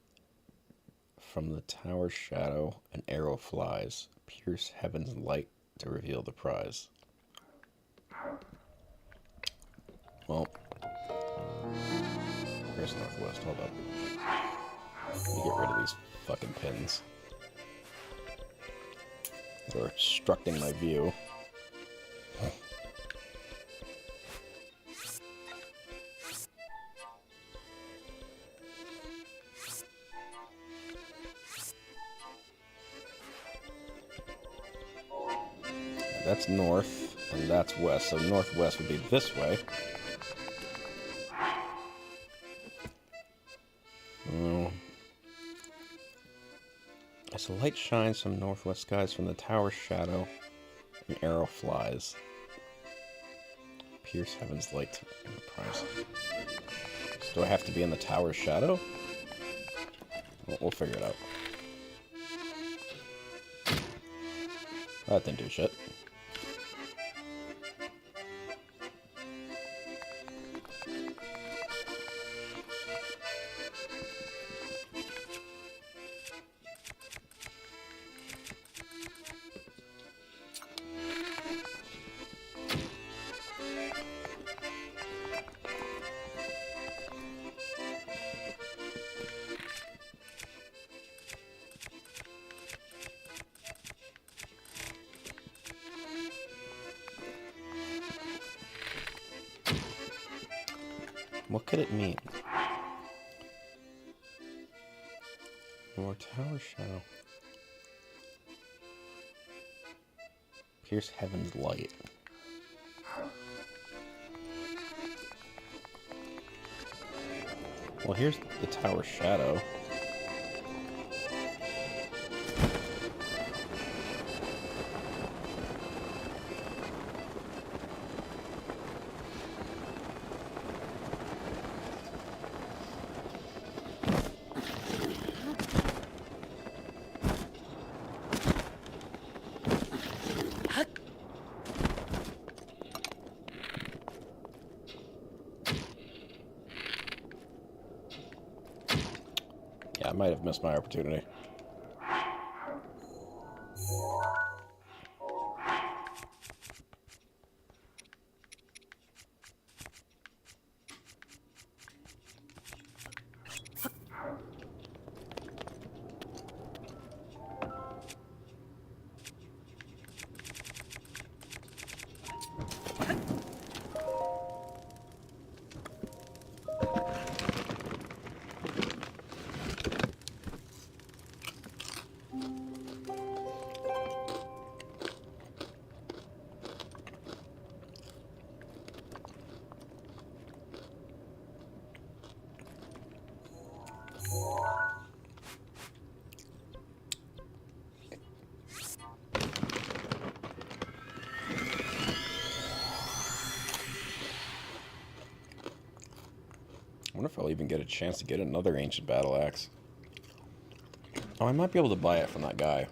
A: from the tower's shadow, an arrow flies. Pierce heaven's light to reveal the prize. Well, where's northwest? Hold up. Let me get rid of these fucking pins. They're obstructing my view. That's north, and that's west, so northwest would be this way. As the light shines from northwest skies, from the tower's shadow, an arrow flies. Pierce heaven's light to the prize. So do I have to be in the tower's shadow? We'll figure it out. That didn't do shit. What could it mean? More tower shadow. Pierce heaven's light. Well, here's the tower shadow. Yeah, I might have missed my opportunity. I wonder if I'll even get a chance to get another ancient battle axe. Oh, I might be able to buy it from that guy.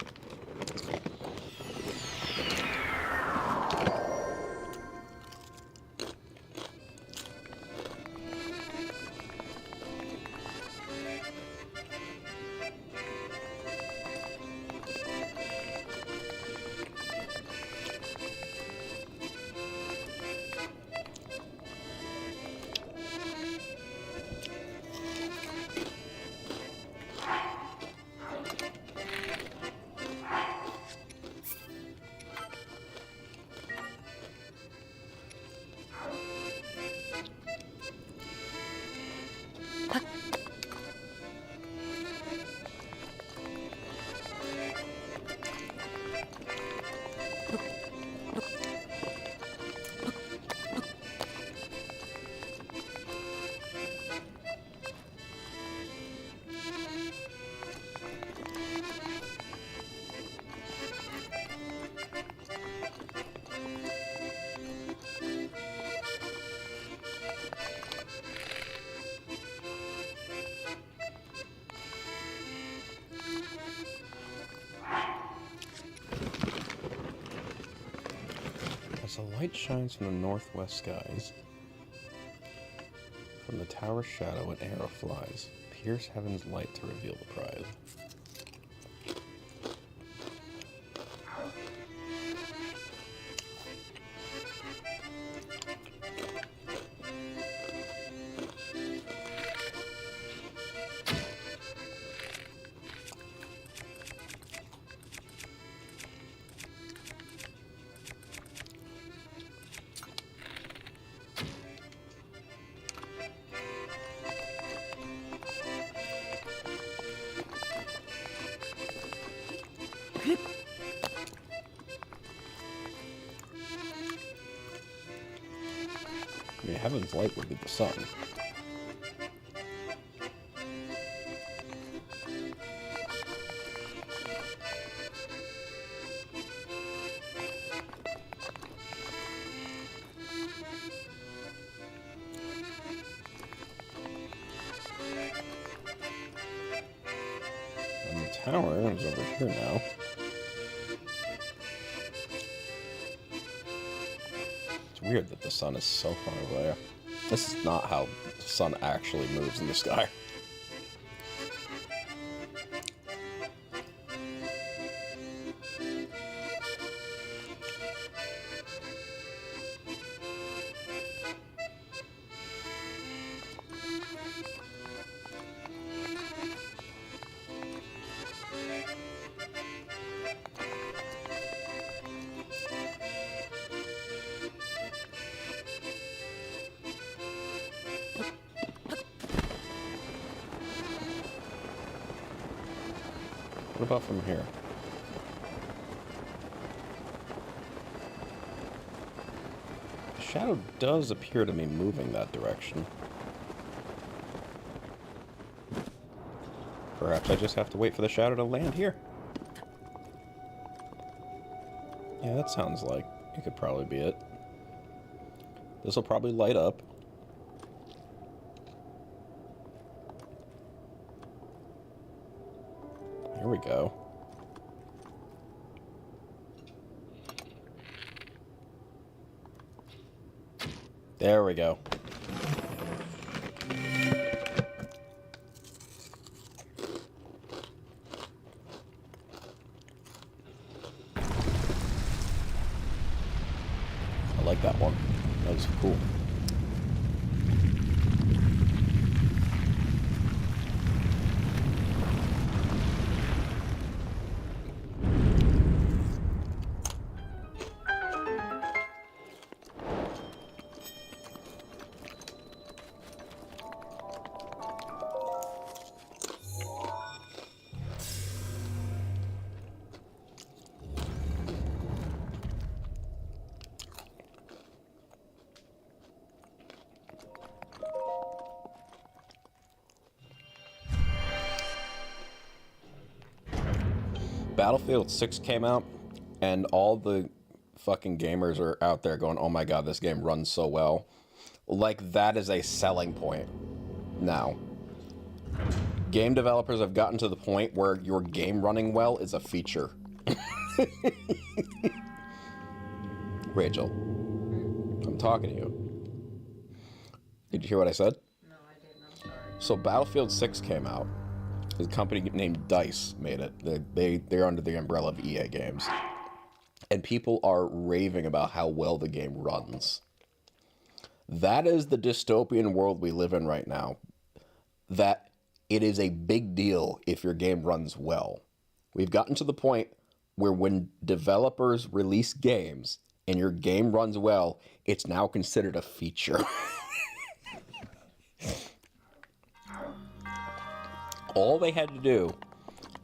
A: As the light shines from the northwest skies, From the tower's shadow, an arrow flies. Pierce heaven's light to reveal the prize. I mean, heaven's light would be the sun. And the tower is over here now. Weird that the sun is so far away. This is not how the sun actually moves in the sky. What about from here? The shadow does appear to be moving that direction. Perhaps I just have to wait for the shadow to land here. Yeah, that sounds like it could probably be it. This will probably light up. Here we go. There we go. I like that one. That was cool. Battlefield 6 came out, and all the fucking gamers are out there going, oh my god, this game runs so well. Like, that is a selling point now. Game developers have gotten to the point where your game running well is a feature. Rachel, I'm talking to you. Did you hear what I said?
F: No, I didn't. I'm sorry.
A: So Battlefield 6 came out. A company named DICE made it. They're under the umbrella of EA Games. And people are raving about how well the game runs. That is the dystopian world we live in right now. That it is a big deal if your game runs well. We've gotten to the point where when developers release games and your game runs well, it's now considered a feature. All they had to do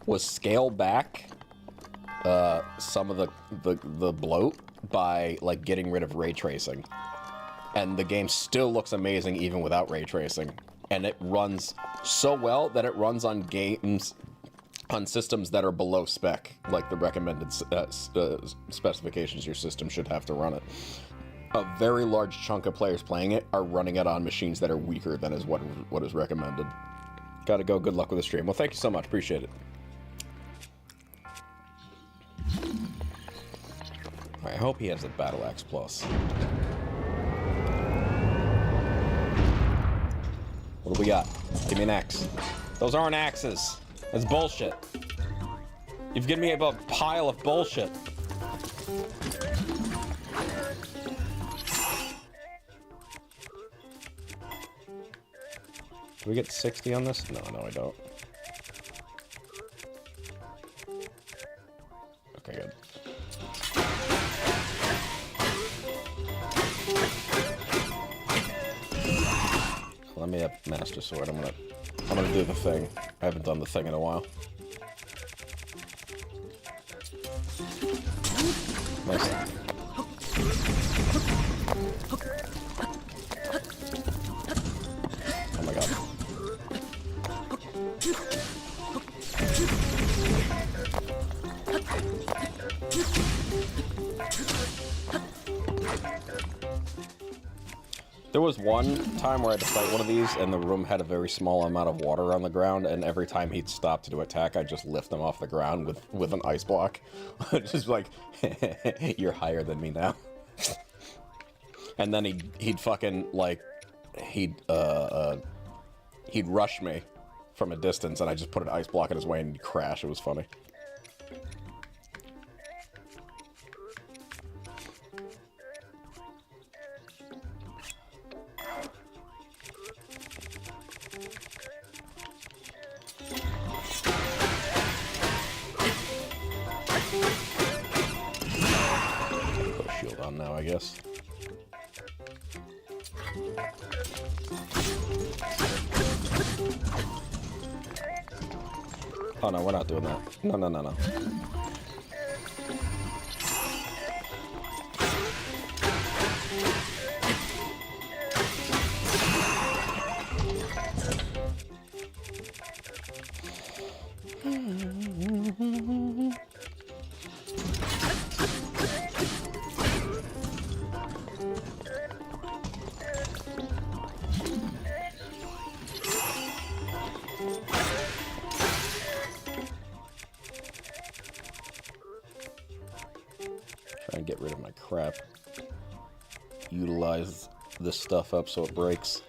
A: was scale back some of the bloat by like getting rid of ray tracing, and the game still looks amazing even without ray tracing, and it runs so well that it runs on games on systems that are below spec, like the recommended specifications your system should have to run it. A very large chunk of players playing it are running it on machines that are weaker than is what is recommended. Gotta go. Good luck with the stream. Well, thank you so much. Appreciate it. I hope he has a Battle Axe Plus. What do we got? Give me an axe. Those aren't axes. That's bullshit. You've given me a pile of bullshit. Do we get 60 on this? No, I don't. Okay, good. Let me have Master Sword. I'm gonna do the thing. I haven't done the thing in a while. Nice. Oh my god. There was one time where I had to fight one of these, and the room had a very small amount of water on the ground, and every time he'd stop to do attack, I'd just lift him off the ground with an ice block. Just like, you're higher than me now. And then he'd fucking, like, he'd rush me from a distance, and I just put an ice block in his way, and he'd crash. It was funny. Now, I guess. Oh no, we're not doing that. No. Try and get rid of my crap. Utilize this stuff up so it breaks.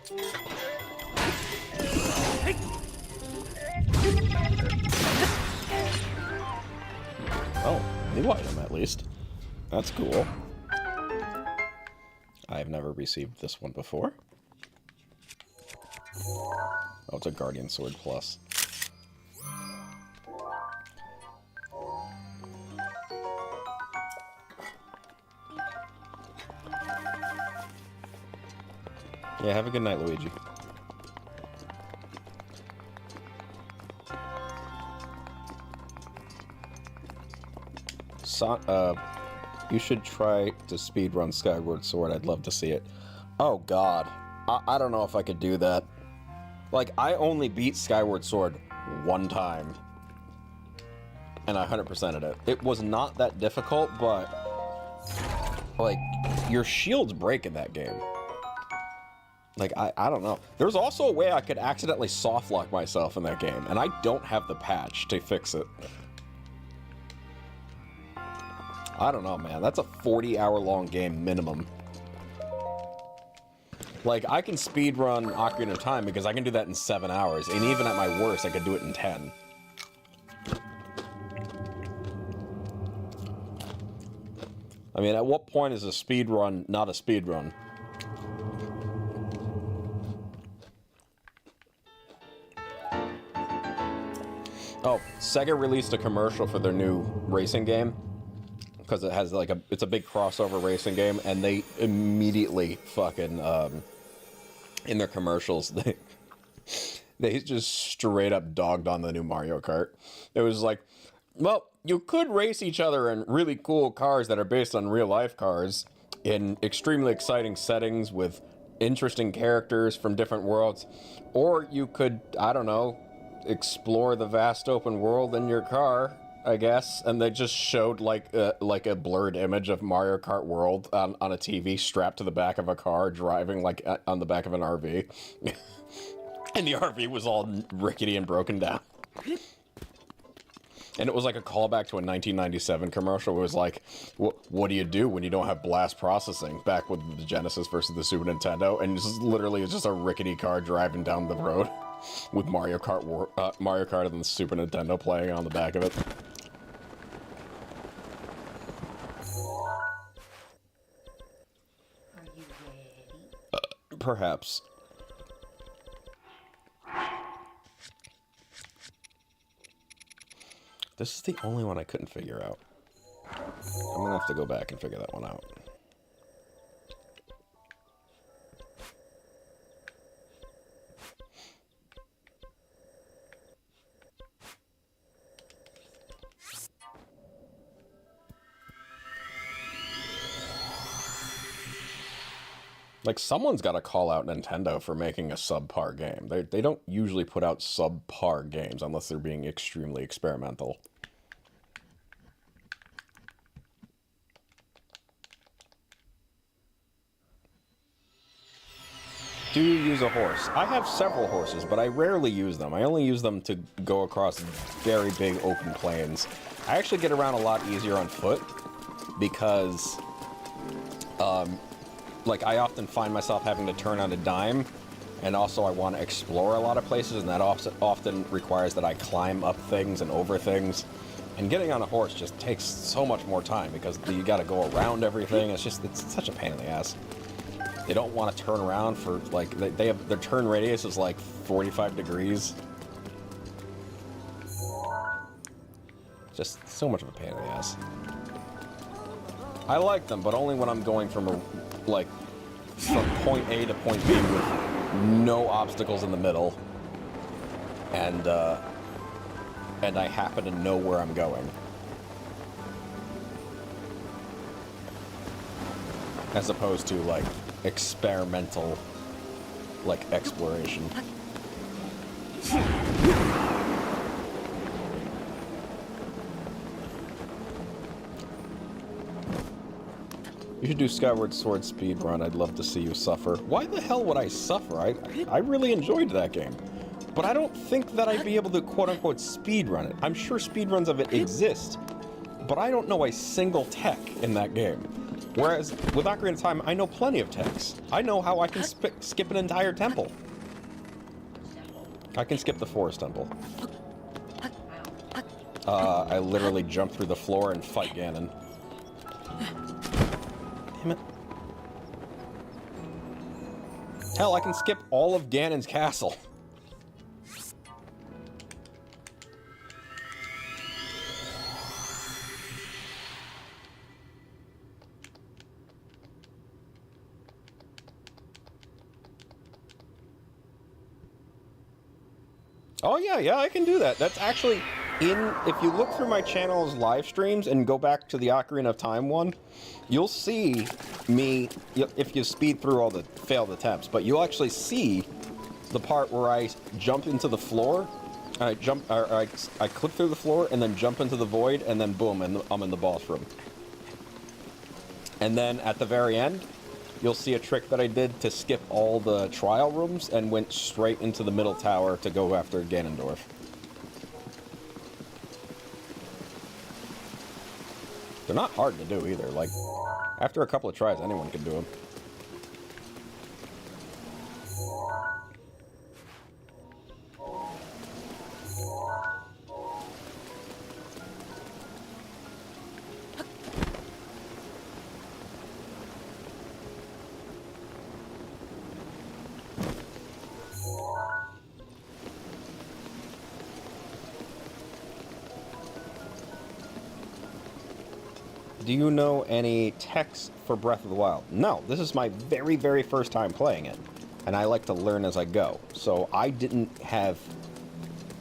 A: Oh, new item at least. That's cool. I've never received this one before. Oh, it's a Guardian Sword Plus. Yeah, have a good night, Luigi. You should try to speedrun Skyward Sword. I'd love to see it. Oh, God. I don't know if I could do that. Like, I only beat Skyward Sword one time. And I 100%ed it. It was not that difficult, but... like, your shields break in that game. Like, I don't know. There's also a way I could accidentally softlock myself in that game, and I don't have the patch to fix it. I don't know, man. That's a 40-hour-long game minimum. Like, I can speedrun Ocarina of Time because I can do that in 7 hours, and even at my worst, I could do it in 10. I mean, at what point is a speedrun not a speedrun? Oh, Sega released a commercial for their new racing game because it has like it's a big crossover racing game, and they immediately fucking in their commercials they just straight up dogged on the new Mario Kart. It was like, well, you could race each other in really cool cars that are based on real life cars in extremely exciting settings with interesting characters from different worlds, or you could, I don't know, explore the vast open world in your car, I guess. And they just showed like a blurred image of Mario Kart World on a TV strapped to the back of a car driving like on the back of an RV. And the RV was all rickety and broken down. And it was like a callback to a 1997 commercial. It was like, what do you do when you don't have blast processing? Back with the Genesis versus the Super Nintendo. And this is literally just a rickety car driving down the road with Mario Kart and the Super Nintendo playing on the back of it.
C: Are you ready?
A: Perhaps. This is the only one I couldn't figure out. I'm gonna have to go back and figure that one out. Like, someone's got to call out Nintendo for making a subpar game. They don't usually put out subpar games unless they're being extremely experimental. Do you use a horse? I have several horses, but I rarely use them. I only use them to go across very big open plains. I actually get around a lot easier on foot because, like, I often find myself having to turn on a dime, and also I want to explore a lot of places, and that often requires that I climb up things and over things. And getting on a horse just takes so much more time because you got to go around everything. It's such a pain in the ass. They don't want to turn around for, like, they have, their turn radius is like 45 degrees. Just so much of a pain in the ass. I like them, but only when I'm going from from point A to point B with no obstacles in the middle, and I happen to know where I'm going, as opposed to like experimental, like, exploration. You should do Skyward Sword speedrun. I'd love to see you suffer. Why the hell would I suffer? I really enjoyed that game. But I don't think that I'd be able to quote-unquote speedrun it. I'm sure speedruns of it exist, but I don't know a single tech in that game. Whereas, with Ocarina of Time, I know plenty of techs. I know how I can skip an entire temple. I can skip the forest temple. I literally jump through the floor and fight Ganon. Damn it. Hell, I can skip all of Ganon's castle. Oh yeah, I can do that. That's actually if you look through my channel's live streams and go back to the Ocarina of Time one, you'll see me, if you speed through all the failed attempts, but you'll actually see the part where I jump into the floor, I clip through the floor and then jump into the void, and then boom, and I'm in the boss room. And then at the very end, you'll see a trick that I did to skip all the trial rooms and went straight into the middle tower to go after Ganondorf. They're not hard to do either. Like, after a couple of tries, anyone can do them. Do you know any techs for Breath of the Wild? No, this is my very, very first time playing it, and I like to learn as I go. So I didn't have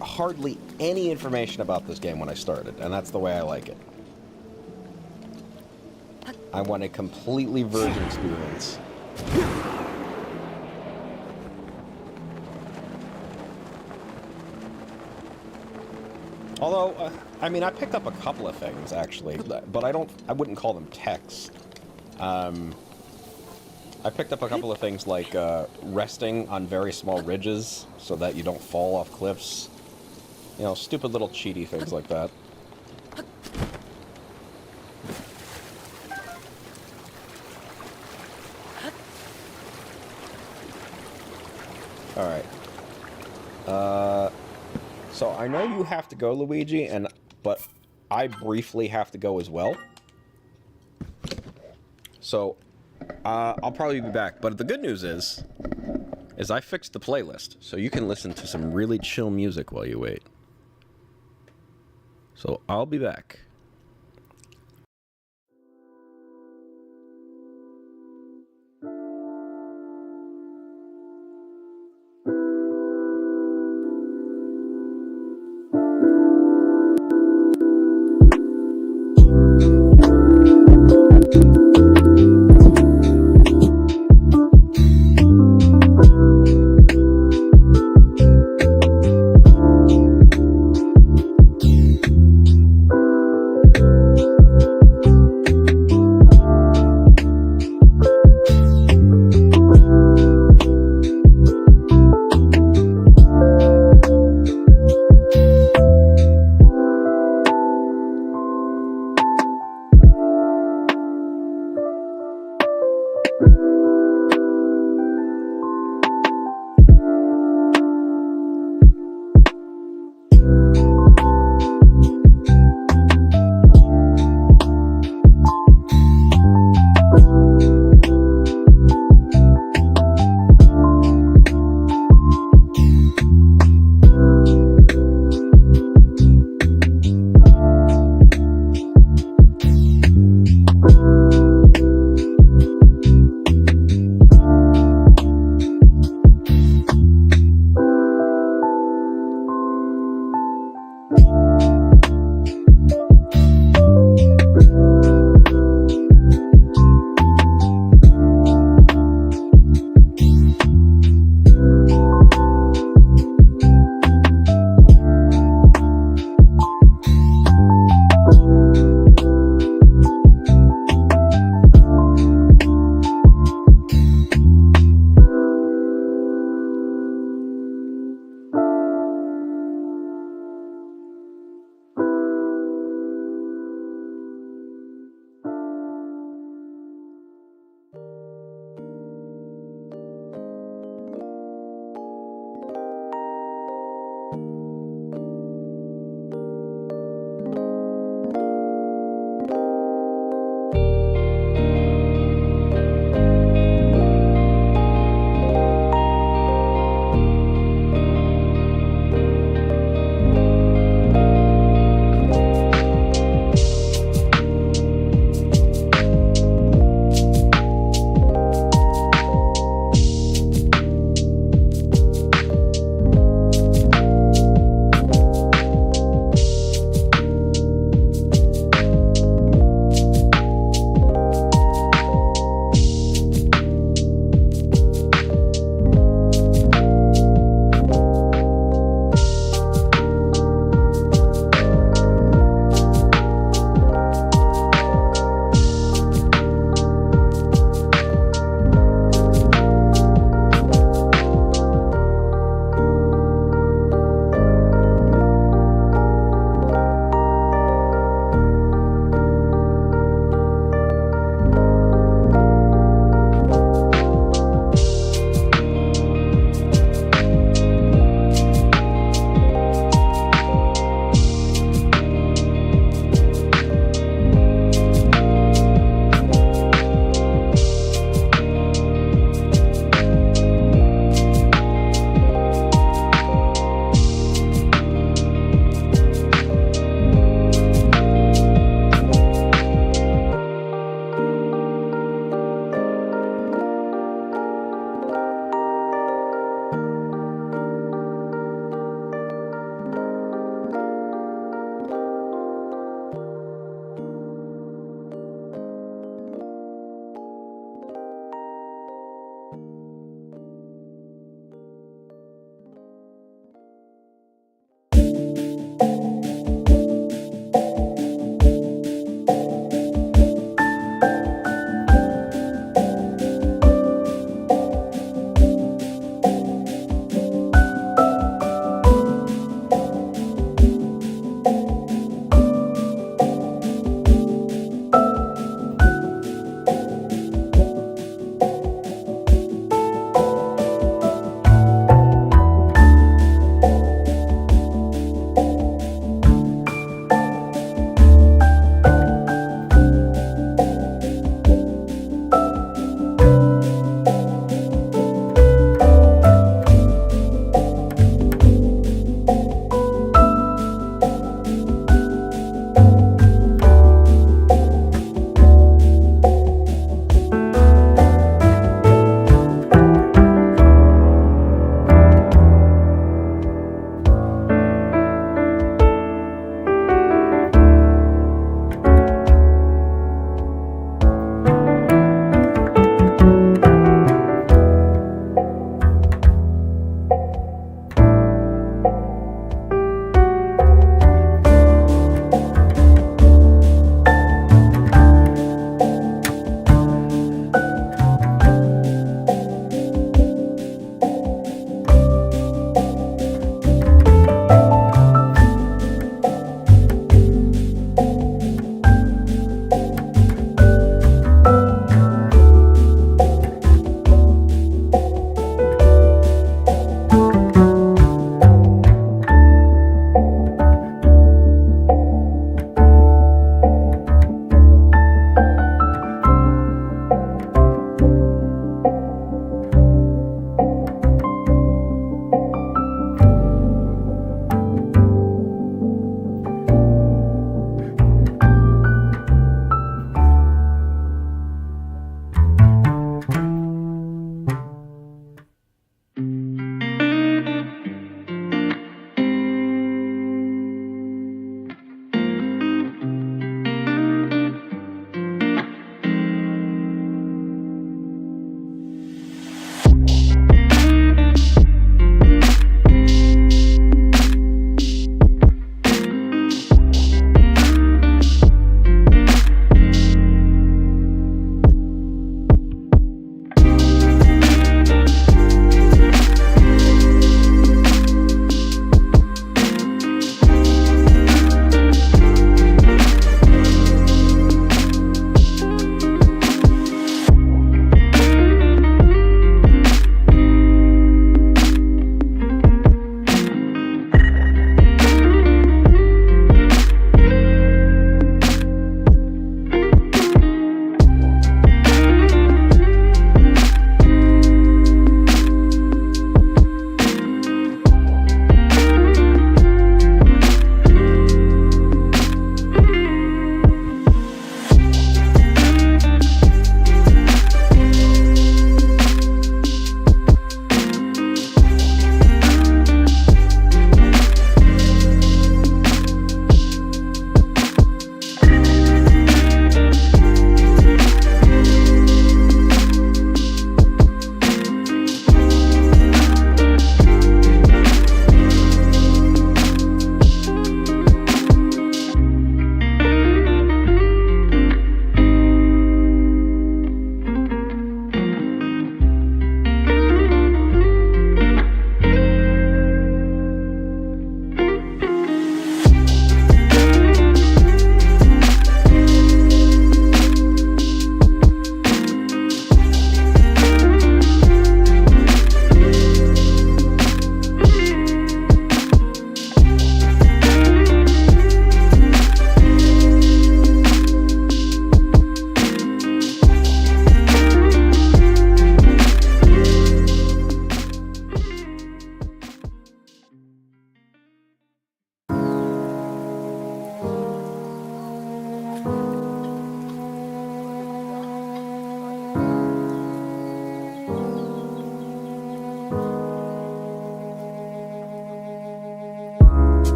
A: hardly any information about this game when I started, and that's the way I like it. I want a completely virgin experience. Although, I mean, I picked up a couple of things, actually, but I wouldn't call them techs. I picked up a couple of things like resting on very small ridges so that you don't fall off cliffs. You know, stupid little cheaty things like that. So I know you have to go, Luigi, but I briefly have to go as well. So, I'll probably be back. But the good news is I fixed the playlist, so you can listen to some really chill music while you wait. So I'll be back.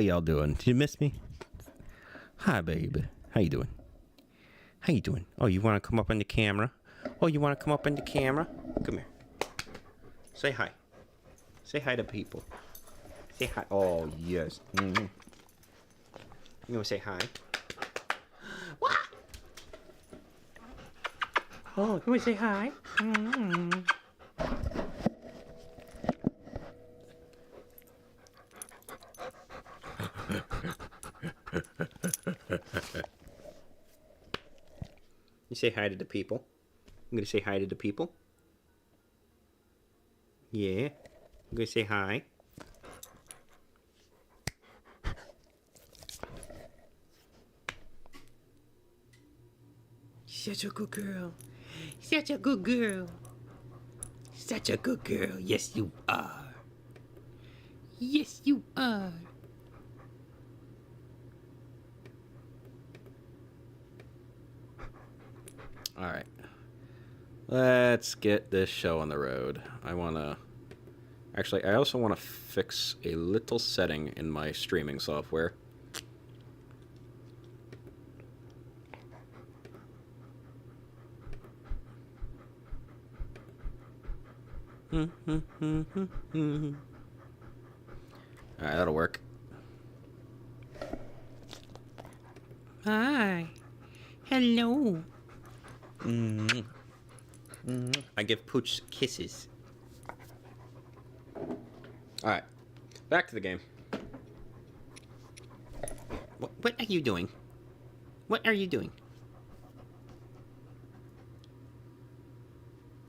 A: y'all doing? Did you miss me? Hi, baby. How you doing? How you doing? Oh, you want to come up on the camera? Oh, you want to come up on the camera? Come here. Say hi. Say hi to people. Say hi. Oh, yes. Mm-hmm. You want to say hi? What? Oh, you want to say hi? Mm-hmm. You say hi to the people. I'm gonna say hi to the people. Yeah. I'm gonna say hi. Such a good girl. Such a good girl. Such a good girl. Yes, you are. Yes, you are. All right. Let's get this show on the road. I want to... Actually, I also want to fix a little setting in my streaming software. Alright, that'll work. Hi. Hello. I give Pooch kisses. Alright. Back to the game. What are you doing? What are you doing?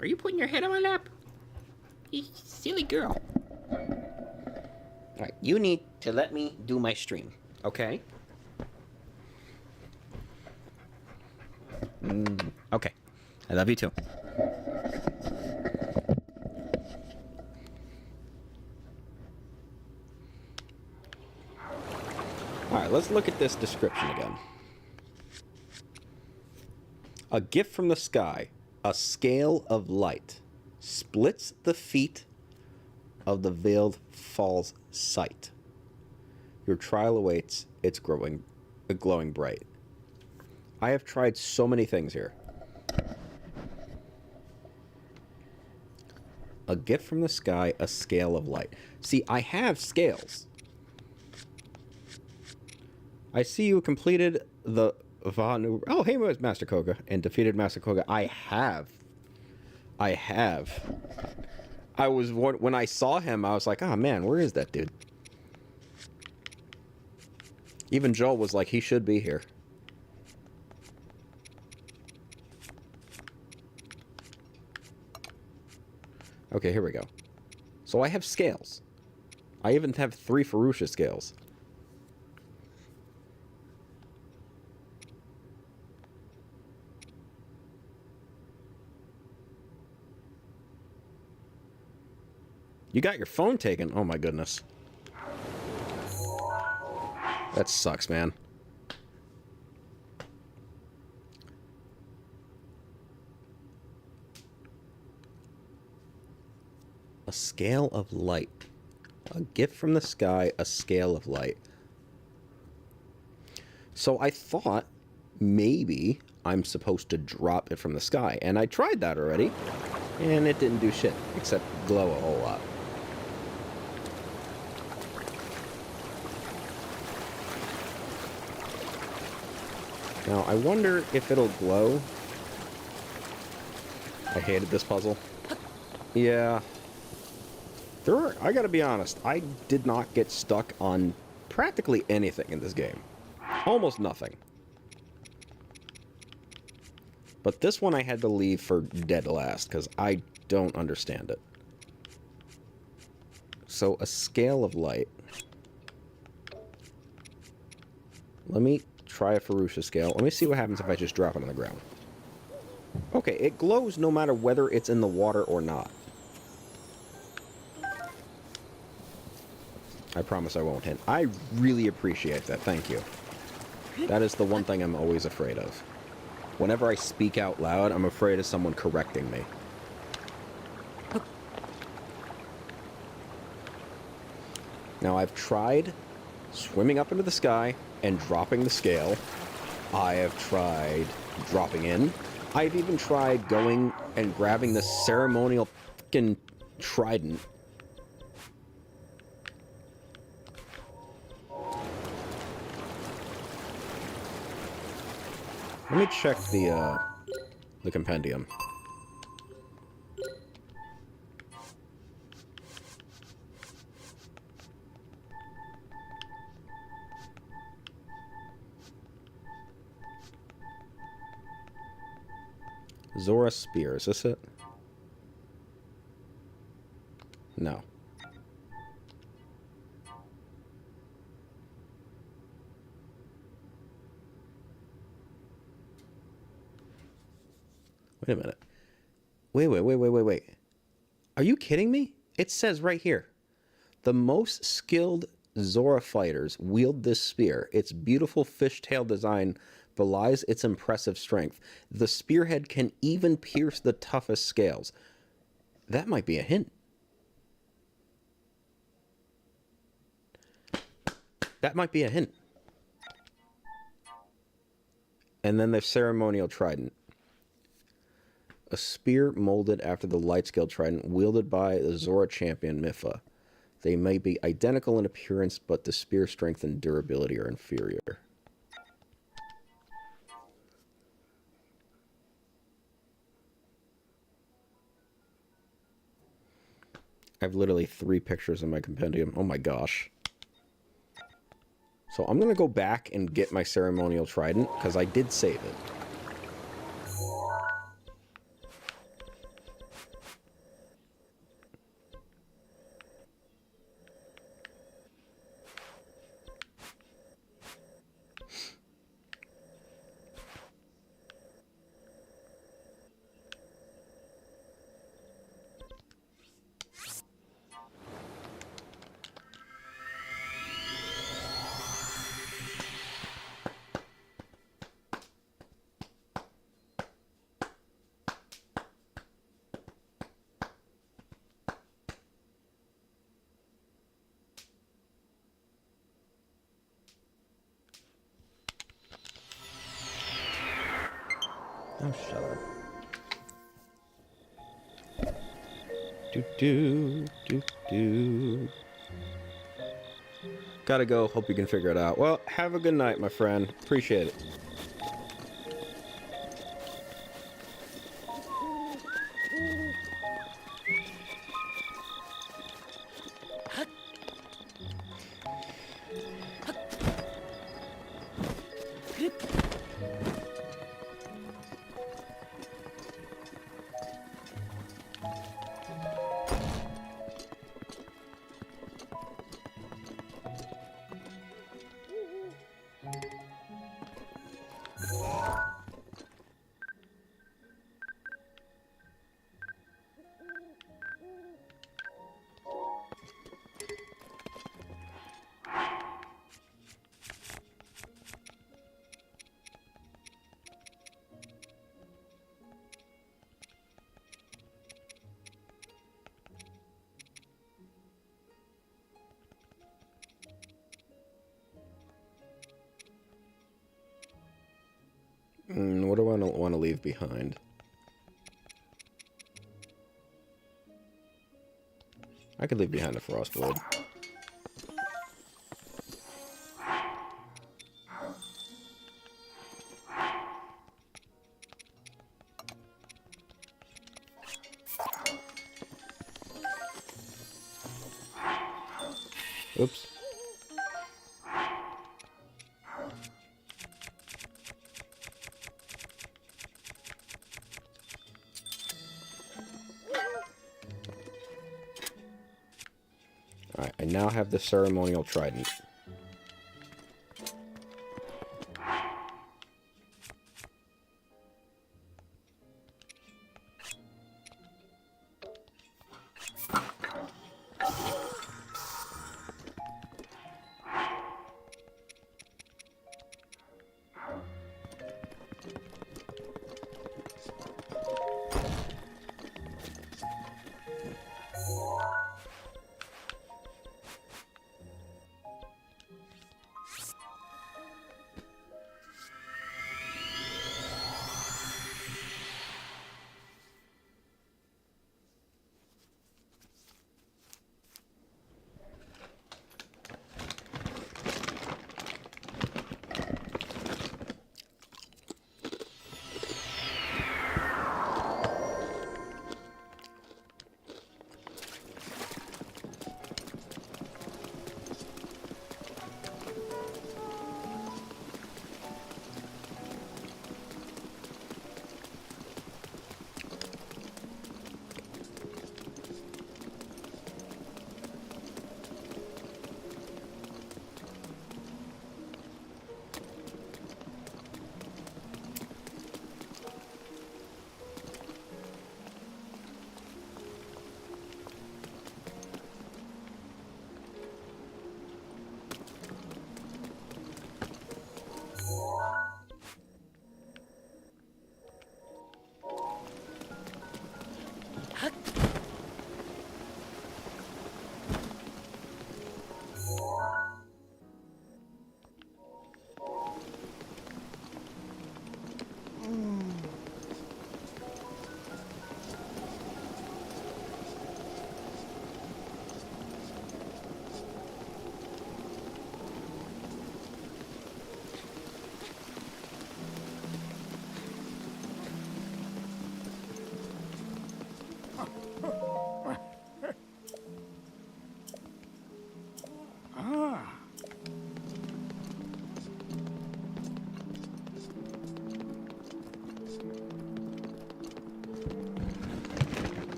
A: Are you putting your head on my lap? You silly girl. Alright, you need to let me do my stream, okay? Okay. I love you too. Alright, let's look at this description again. A gift from the sky, a scale of light, splits the feet of the veiled falls sight. Your trial awaits, it's glowing bright. I have tried so many things here. A gift from the sky, a scale of light. See, I have scales. I see you completed the Vanu... Oh, hey, Master Koga. And defeated Master Koga. I have. I was... When I saw him, I was like, oh, man, where is that dude? Even Joel was like, he should be here. Okay, here we go. So I have scales. I even have 3 Ferocious scales. You got your phone taken? Oh my goodness. That sucks, man. A scale of light. A gift from the sky, a scale of light. So I thought maybe I'm supposed to drop it from the sky. And I tried that already. And it didn't do shit. Except glow a whole lot. Now, I wonder if it'll glow. I hated this puzzle. Yeah. I gotta be honest, I did not get stuck on practically anything in this game. Almost nothing. But this one I had to leave for dead last, because I don't understand it. So, a scale of light. Let me try a Ferocious scale. Let me see what happens if I just drop it on the ground. Okay, it glows no matter whether it's in the water or not. I promise I won't hint. I really appreciate that. Thank you. That is the one thing I'm always afraid of. Whenever I speak out loud, I'm afraid of someone correcting me. Now, I've tried swimming up into the sky and dropping the scale. I have tried dropping in. I've even tried going and grabbing the ceremonial fucking trident. Let me check the compendium. Zora Spear, is this it? No. Wait a minute. Wait. Are you kidding me? It says right here. The most skilled Zora fighters wield this spear. Its beautiful fishtail design belies its impressive strength. The spearhead can even pierce the toughest scales. That might be a hint. That might be a hint. And then the ceremonial trident. A spear molded after the light scale trident wielded by the Zora champion Mifa. They may be identical in appearance, but the spear strength and durability are inferior. I have literally 3 pictures in my compendium. Oh my gosh. So I'm going to go back and get my ceremonial trident, because I did save it. Oh, shut up. Do. Gotta go. Hope you can figure it out. Well, have a good night, my friend. Appreciate it. What do I want to leave behind? I could leave behind a Frostblade. Oops. Alright, I now have the ceremonial trident.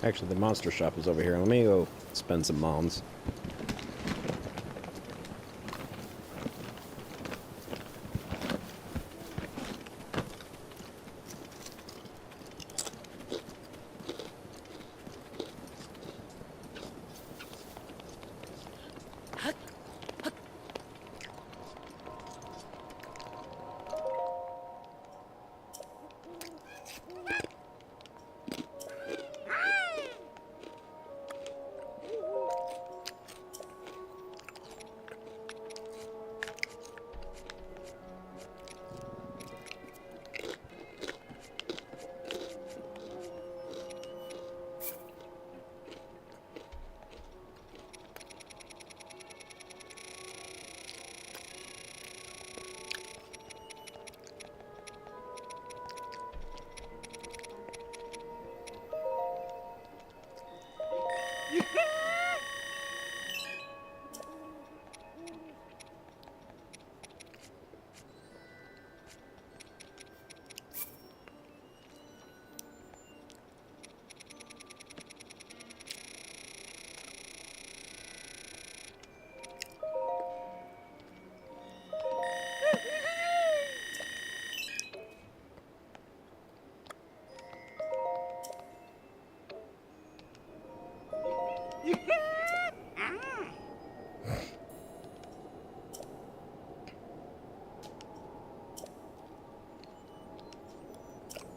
A: Actually, the monster shop is over here. Let me go spend some mons.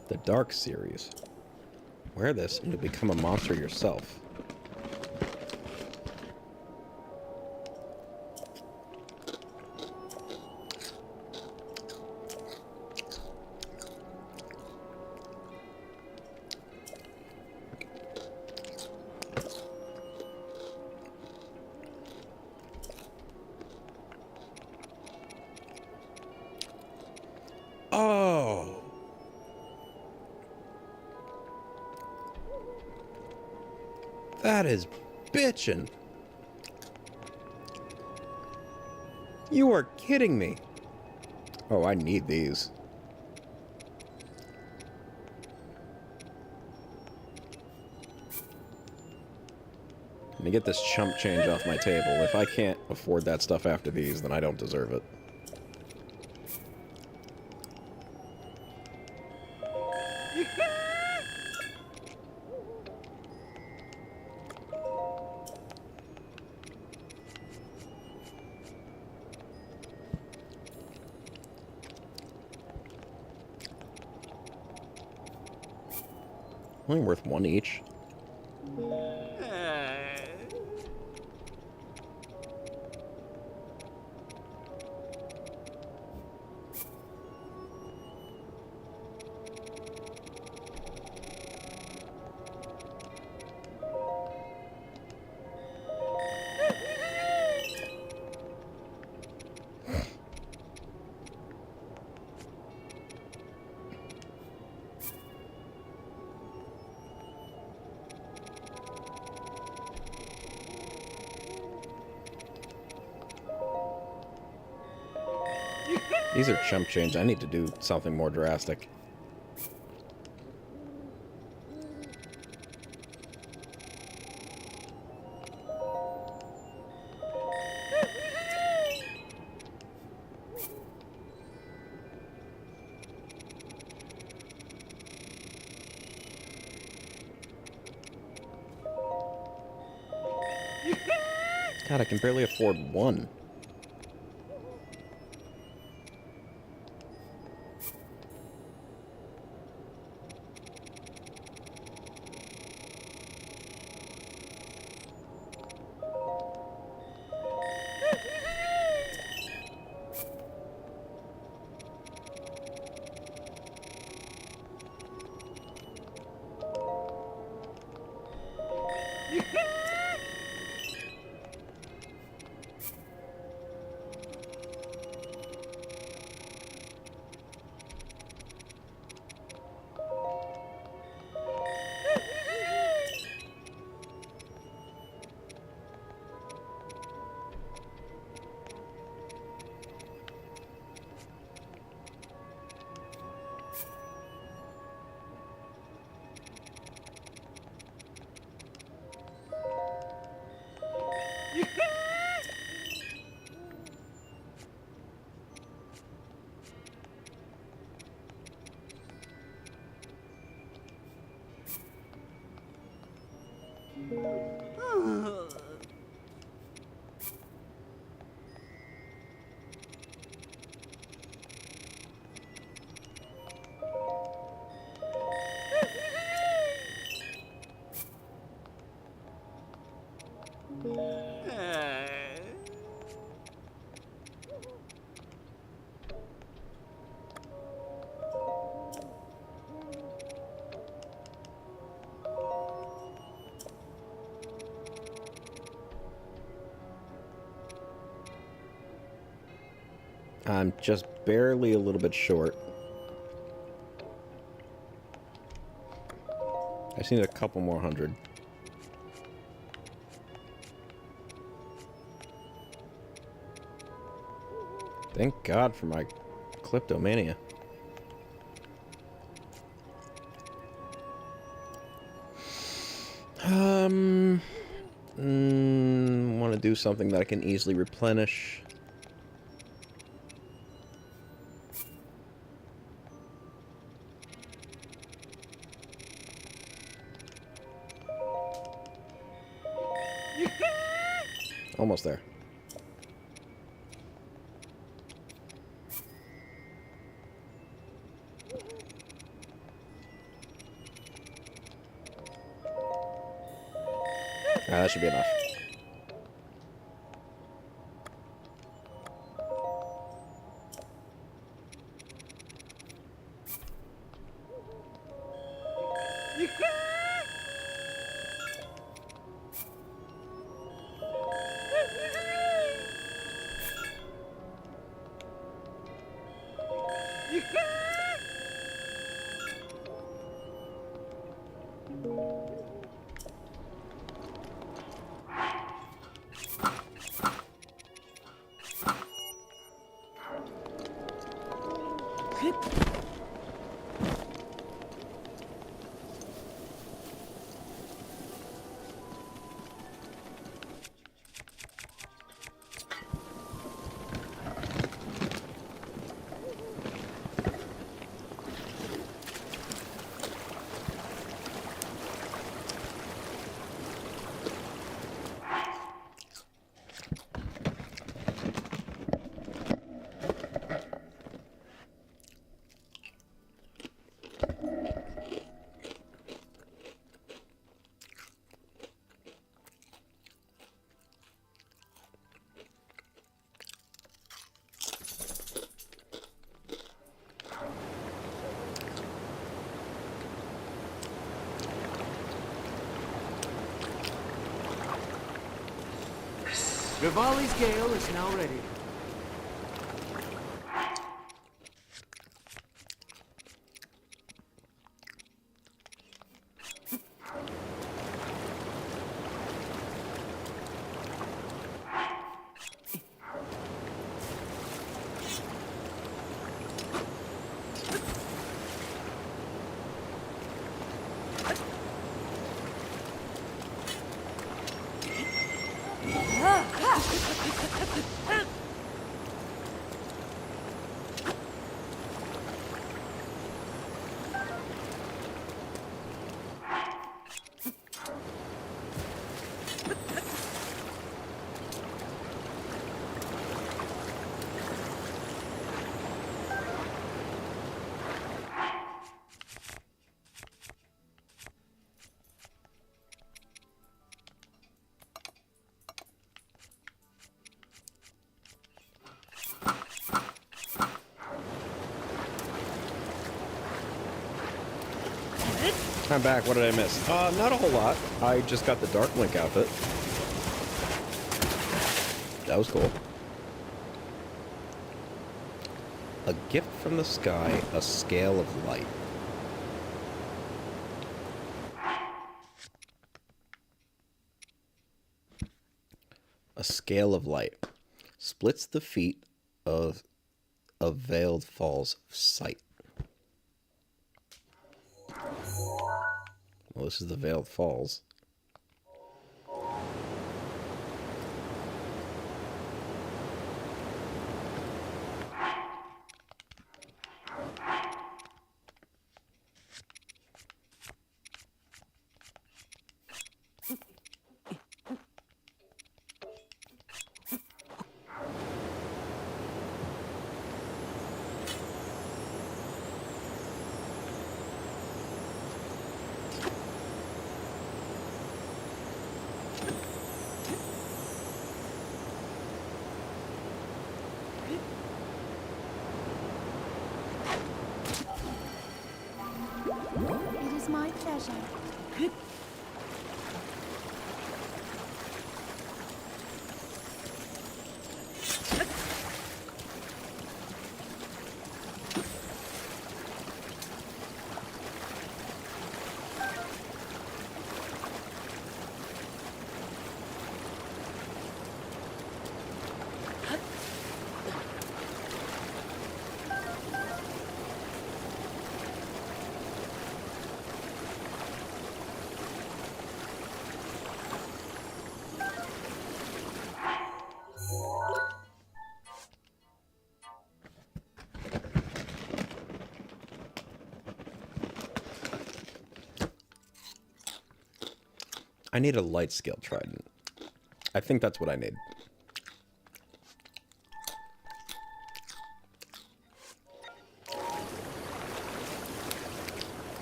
A: The Dark series. Wear this and you'll become a monster yourself. Oh! That is bitchin'. You are kidding me. Oh, I need these. Let me get this chump change off my table. If I can't afford that stuff after these, then I don't deserve it. Only worth one each. These are chump change. I need to do something more drastic. God, I can barely afford one. I'm just barely a little bit short. I just need a couple more hundred. Thank God for my kleptomania. Want to do something that I can easily replenish. Almost there. That should be enough.
E: Rivali's Gale is now ready.
A: I'm back. What did I miss? Not a whole lot. I just got the Dark Link outfit. That was cool. A gift from the sky, a scale of light. A scale of light. Splits the feet of a veiled falls sight. Well, this is the Veiled Falls.
G: It is my pleasure.
A: I need a light scale trident. I think that's what I need.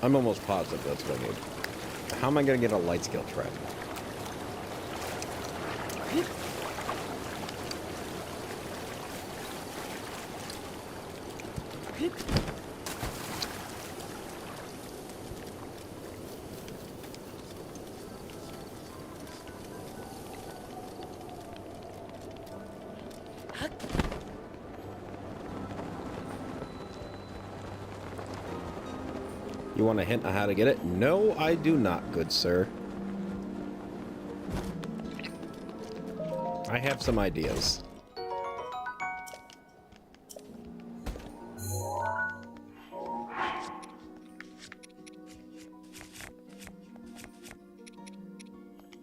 A: I'm almost positive that's what I need. How am I going to get a light scale trident? You want a hint on how to get it? No, I do not, good sir. I have some ideas.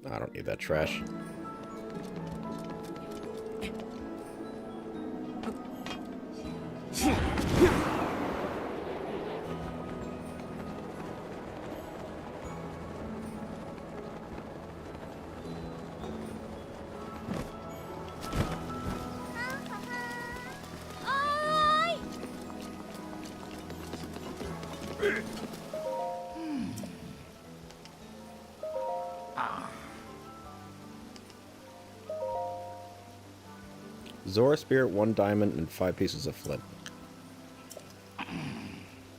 A: I don't need that trash. Zora Spirit, 1 diamond, and 5 pieces of flint.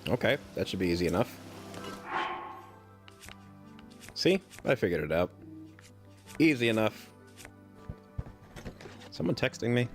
A: Okay, that should be easy enough. See? I figured it out. Easy enough. Someone texting me?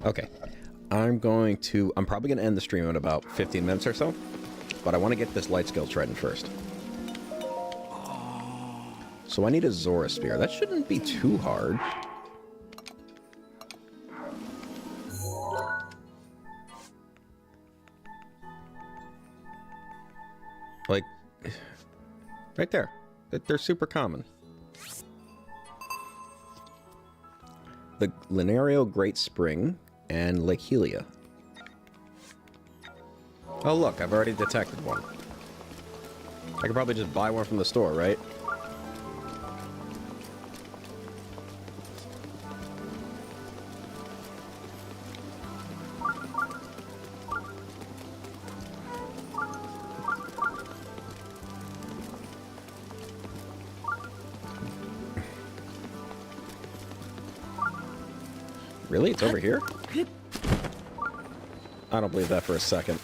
A: Okay, I'm probably going to end the stream in about 15 minutes or so, but I want to get this light scale trident first. So I need a Zora Spear. That shouldn't be too hard. Like, right there. They're super common. The Lineario Great Spring and Lake Helia. Oh look, I've already detected one. I could probably just buy one from the store, right? Really? It's over here? I don't believe that for a second.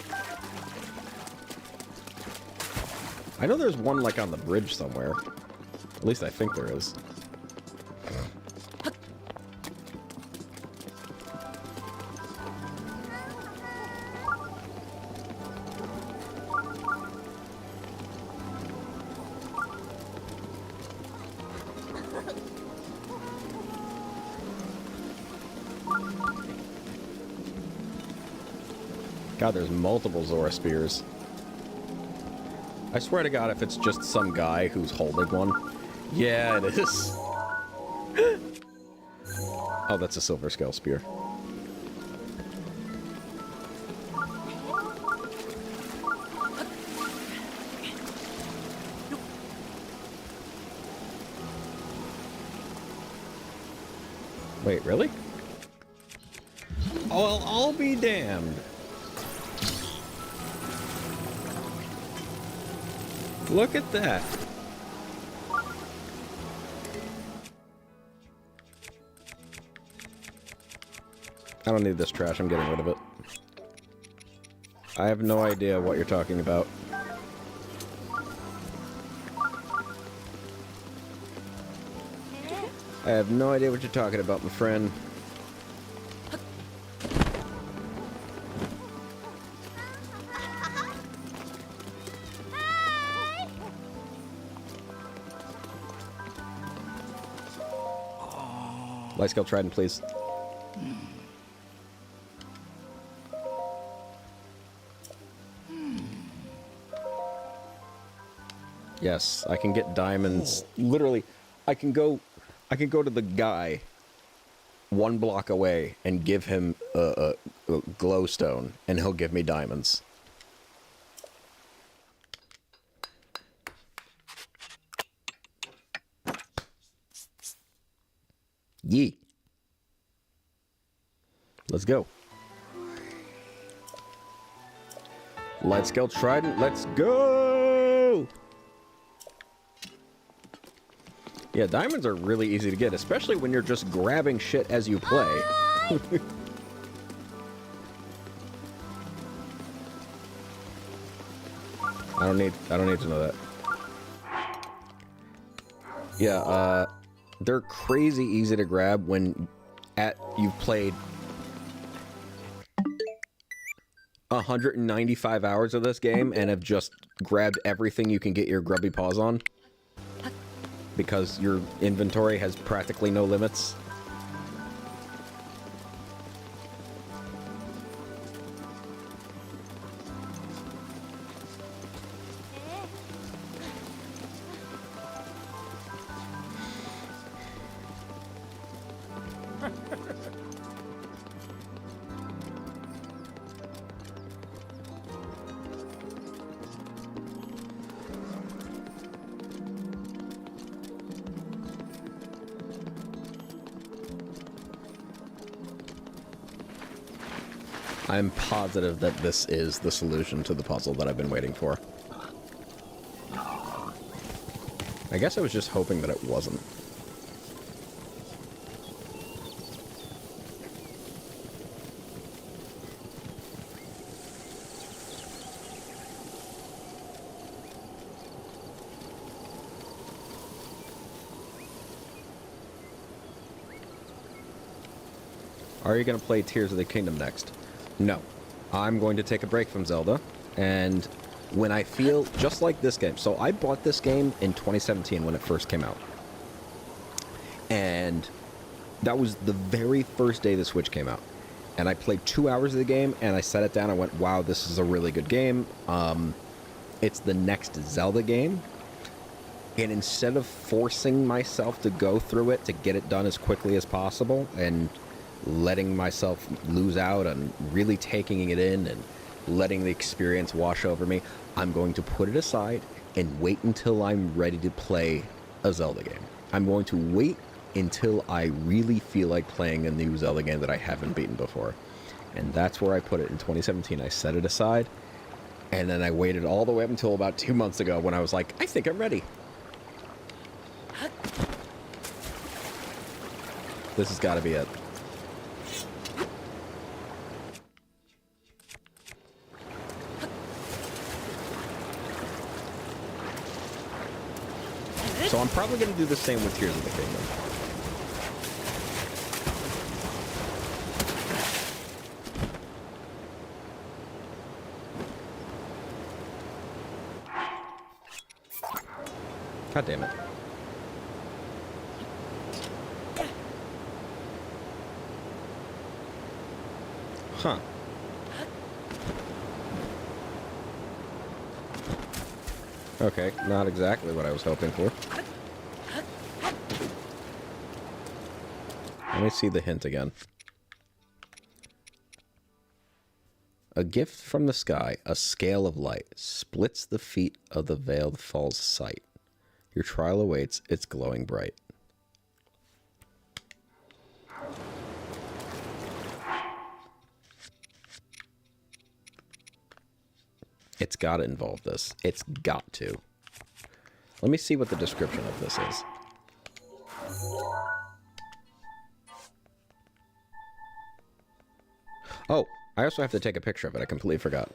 A: I know there's one, like, on the bridge somewhere. At least I think there is. God, there's multiple Zora spears. I swear to God, if it's just some guy who's holding one. Yeah, it is. Oh, that's a silver scale spear. Wait, really? Oh, well, I'll be damned. Look at that. I don't need this trash. I'm getting rid of it. I have no idea what you're talking about. I have no idea what you're talking about, my friend. Light scale trident, please. Yes, I can get diamonds. Literally, I can go to the guy one block away and give him a glowstone, and he'll give me diamonds. Yee. Let's go. Light scale trident, let's go! Yeah, diamonds are really easy to get, especially when you're just grabbing shit as you play. I don't need to know that. Yeah, they're crazy easy to grab when you've played 195 hours of this game and have just grabbed everything you can get your grubby paws on. Because your inventory has practically no limits. I'm positive that this is the solution to the puzzle that I've been waiting for. I guess I was just hoping that it wasn't. Are you going to play Tears of the Kingdom next? No. I'm going to take a break from Zelda, and when I feel just like this game. So I bought this game in 2017 when it first came out. And that was the very first day the Switch came out. And I played 2 hours of the game, and I set it down and went, wow, this is a really good game. It's the next Zelda game. And instead of forcing myself to go through it to get it done as quickly as possible and letting myself lose out and really taking it in and letting the experience wash over me, I'm going to put it aside and wait until I'm ready to play a Zelda game. I'm going to wait until I really feel like playing a new Zelda game that I haven't beaten before. And that's where I put it in 2017. I set it aside, and then I waited all the way up until about 2 months ago when I was like, I think I'm ready. This has got to be it. So I'm probably going to do the same with Tears of the Kingdom. God damn it. Huh. Okay, not exactly what I was hoping for. Let me see the hint again. A gift from the sky, a scale of light, splits the feet of the veiled fall's sight. Your trial awaits, it's glowing bright. It's got to involve this. It's got to. Let me see what the description of this is. Oh, I also have to take a picture of it. I completely forgot.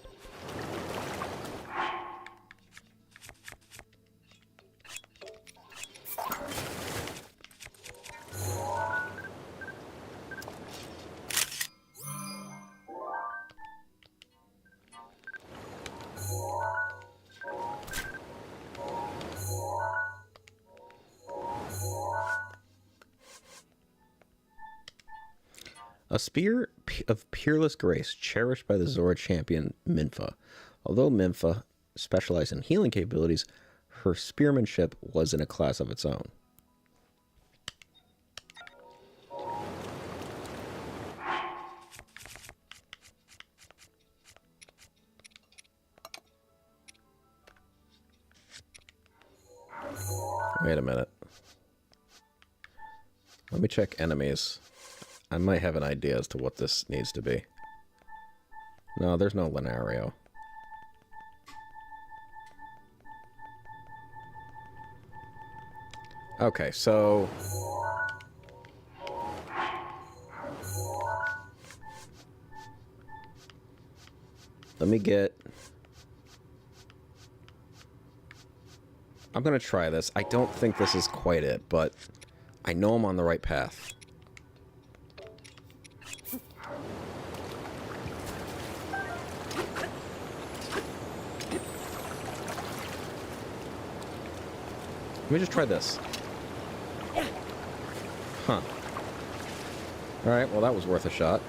A: A spear of peerless grace cherished by the Zora champion Minfa. Although Minfa specialized in healing capabilities, her spearmanship was in a class of its own. Wait a minute. Let me check enemies. I might have an idea as to what this needs to be. No, there's no Lunario. Okay, so... let me get... I'm gonna try this. I don't think this is quite it, but I know I'm on the right path. Let me just try this. Huh. Alright, well that was worth a shot.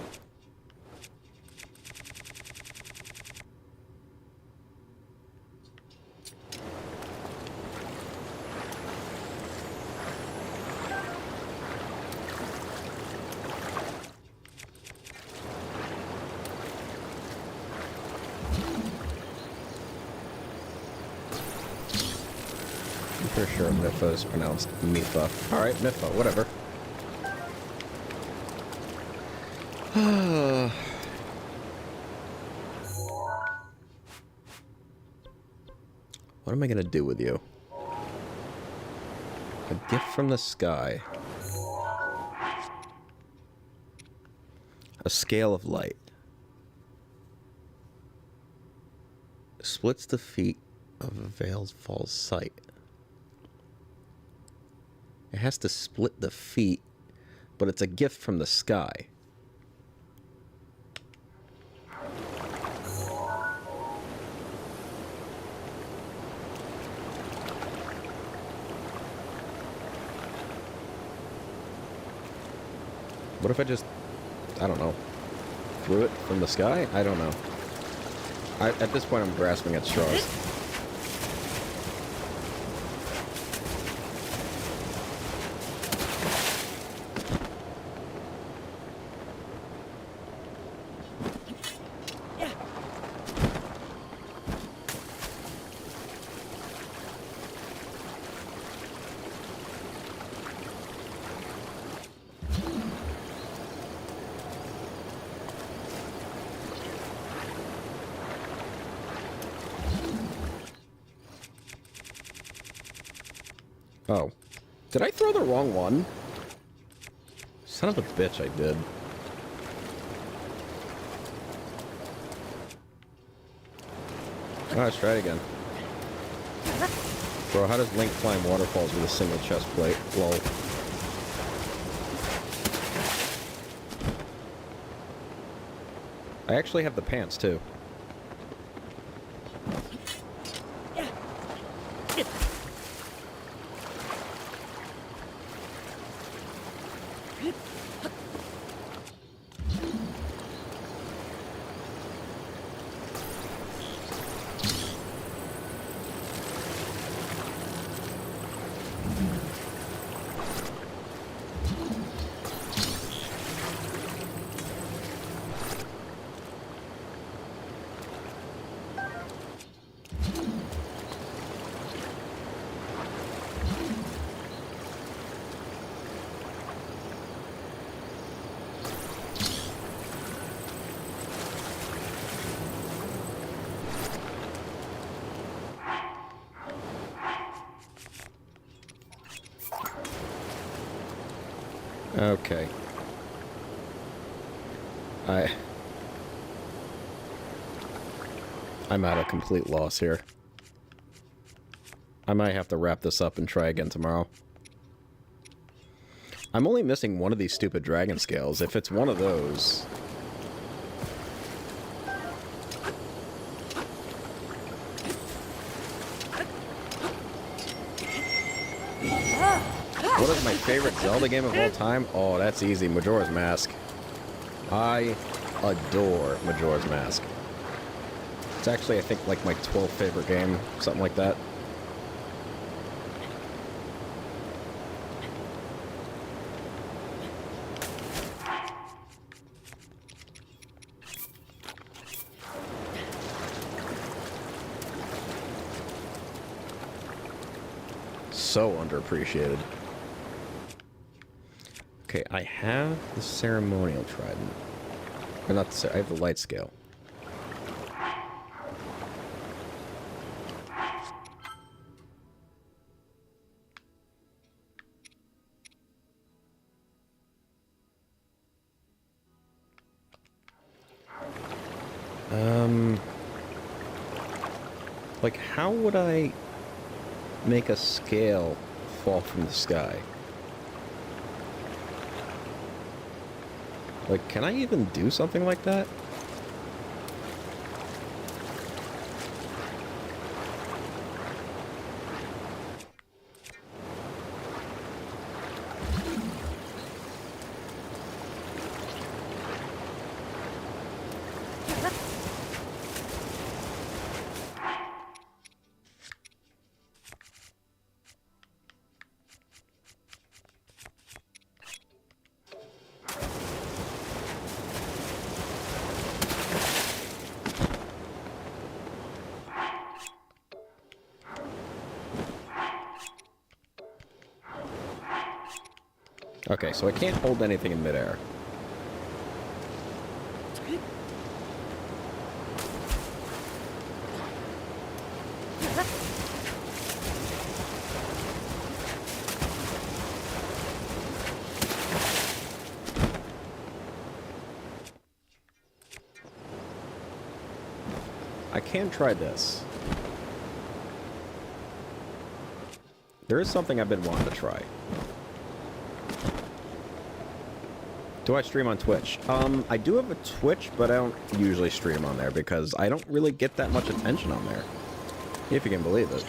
A: I'm pretty sure Mifa is pronounced Mifa. Alright, Mifa, whatever. What am I gonna do with you? A gift from the sky. A scale of light. Splits the feet of a veiled false sight. It has to split the feet, but it's a gift from the sky. What if I just, I don't know, threw it from the sky? I don't know. At this point, I'm grasping at straws. Oh. Did I throw the wrong one? Son of a bitch, I did. Oh, let's try it again. Bro, how does Link climb waterfalls with a single chest plate? Lol. I actually have the pants, too. Okay. I'm at a complete loss here. I might have to wrap this up and try again tomorrow. I'm only missing one of these stupid dragon scales. If it's one of those... What is my favorite Zelda game of all time? Oh, that's easy. Majora's Mask. I adore Majora's Mask. It's actually, I think, like my 12th favorite game. Something like that. So underappreciated. Okay, I have the ceremonial trident. Or not the I have the light scale. Like, how would I make a scale fall from the sky? Like, can I even do something like that? Okay, so I can't hold anything in midair. I can try this. There is something I've been wanting to try. Do I stream on Twitch? I do have a Twitch, but I don't usually stream on there because I don't really get that much attention on there. If you can believe it.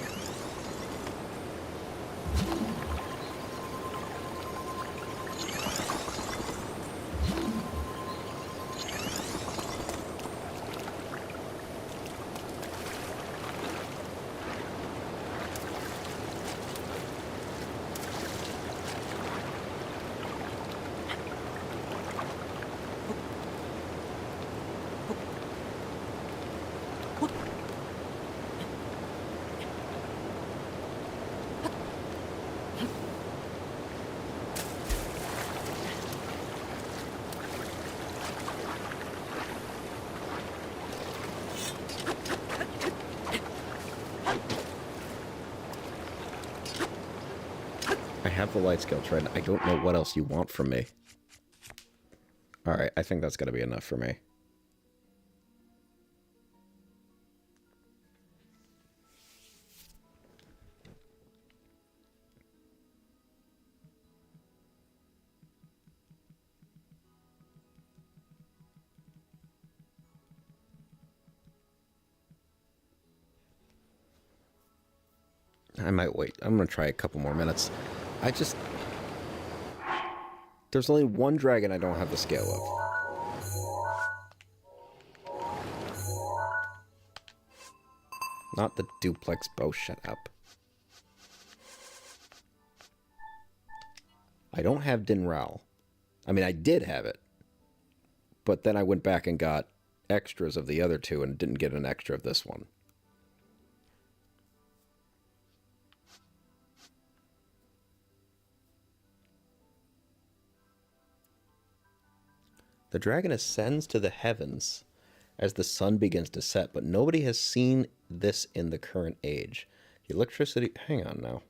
A: I have the light skill trend. I don't know what else you want from me. Alright, I think that's gotta be enough for me. I might wait. I'm gonna try a couple more minutes. There's only one dragon I don't have the scale of. Not the duplex bow, shut up. I don't have Dinral. I mean, I did have it. But then I went back and got extras of the other two and didn't get an extra of this one. The dragon ascends to the heavens as the sun begins to set, but nobody has seen this in the current age. The electricity... Hang on now.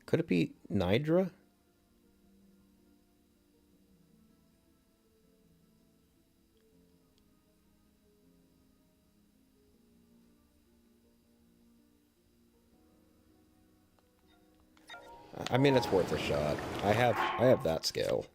A: Could it be Nidra? I mean, it's worth a shot. I have that scale.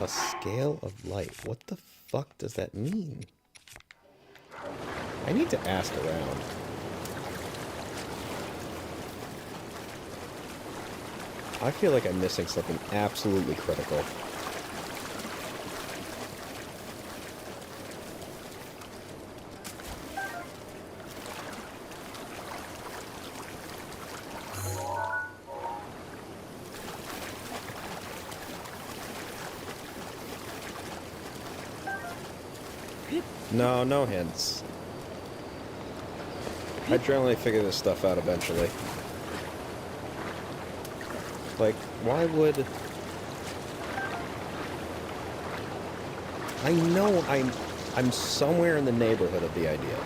A: A scale of light. What the fuck does that mean? I need to ask around. I feel like I'm missing something absolutely critical. No, no hints. I generally figure this stuff out eventually. Like, why would... I know I'm somewhere in the neighborhood of the idea.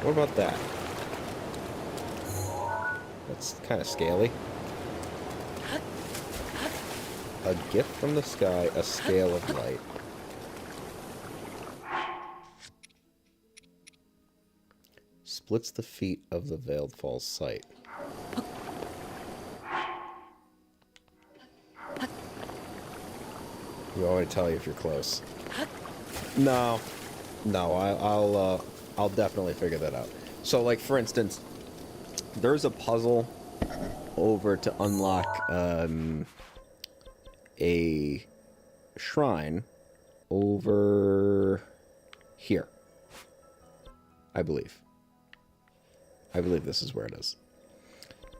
A: What about that? That's kind of scaly. A gift from the sky, a scale of light. Splits the feet of the Veiled Falls site. You want me to tell you if you're close? No. No, I'll definitely figure that out. So, like, for instance, there's a puzzle over to unlock, a shrine over here. I believe. I believe this is where it is.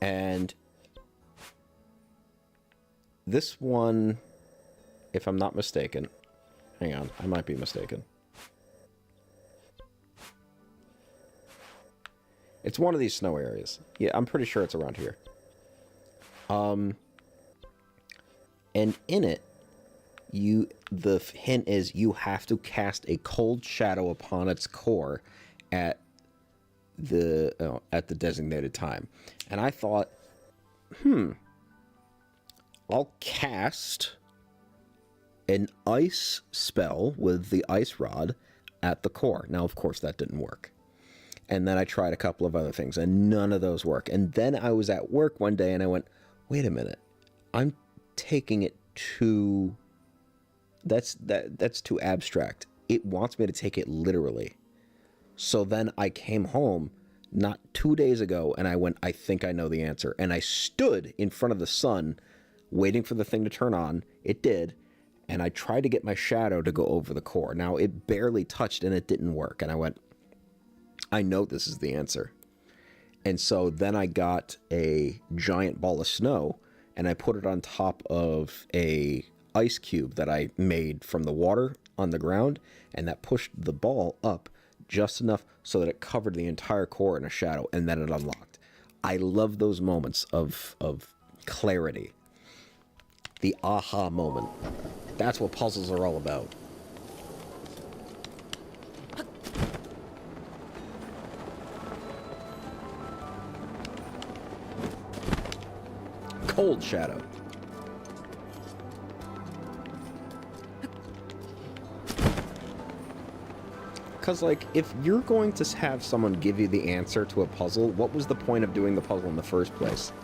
A: And this one, if I'm not mistaken, hang on, I might be mistaken. It's one of these snow areas. Yeah, I'm pretty sure it's around here. And in it, the hint is you have to cast a cold shadow upon its core at the designated time. And I thought, I'll cast an ice spell with the ice rod at the core. Now, of course, that didn't work. And then I tried a couple of other things, and none of those work. And then I was at work one day, and I went, wait a minute, I'm taking it too... That's too abstract. It wants me to take it literally. So then I came home not 2 days ago, and I went, I think I know the answer. And I stood in front of the sun, waiting for the thing to turn on. It did. And I tried to get my shadow to go over the core. Now, it barely touched, and it didn't work. And I went, I know this is the answer. And so then I got a giant ball of snow and I put it on top of a ice cube that I made from the water on the ground, and that pushed the ball up just enough so that it covered the entire core in a shadow, and then it unlocked. I love those moments of clarity. The aha moment. That's what puzzles are all about. Cold shadow. Because, like, if you're going to have someone give you the answer to a puzzle, what was the point of doing the puzzle in the first place?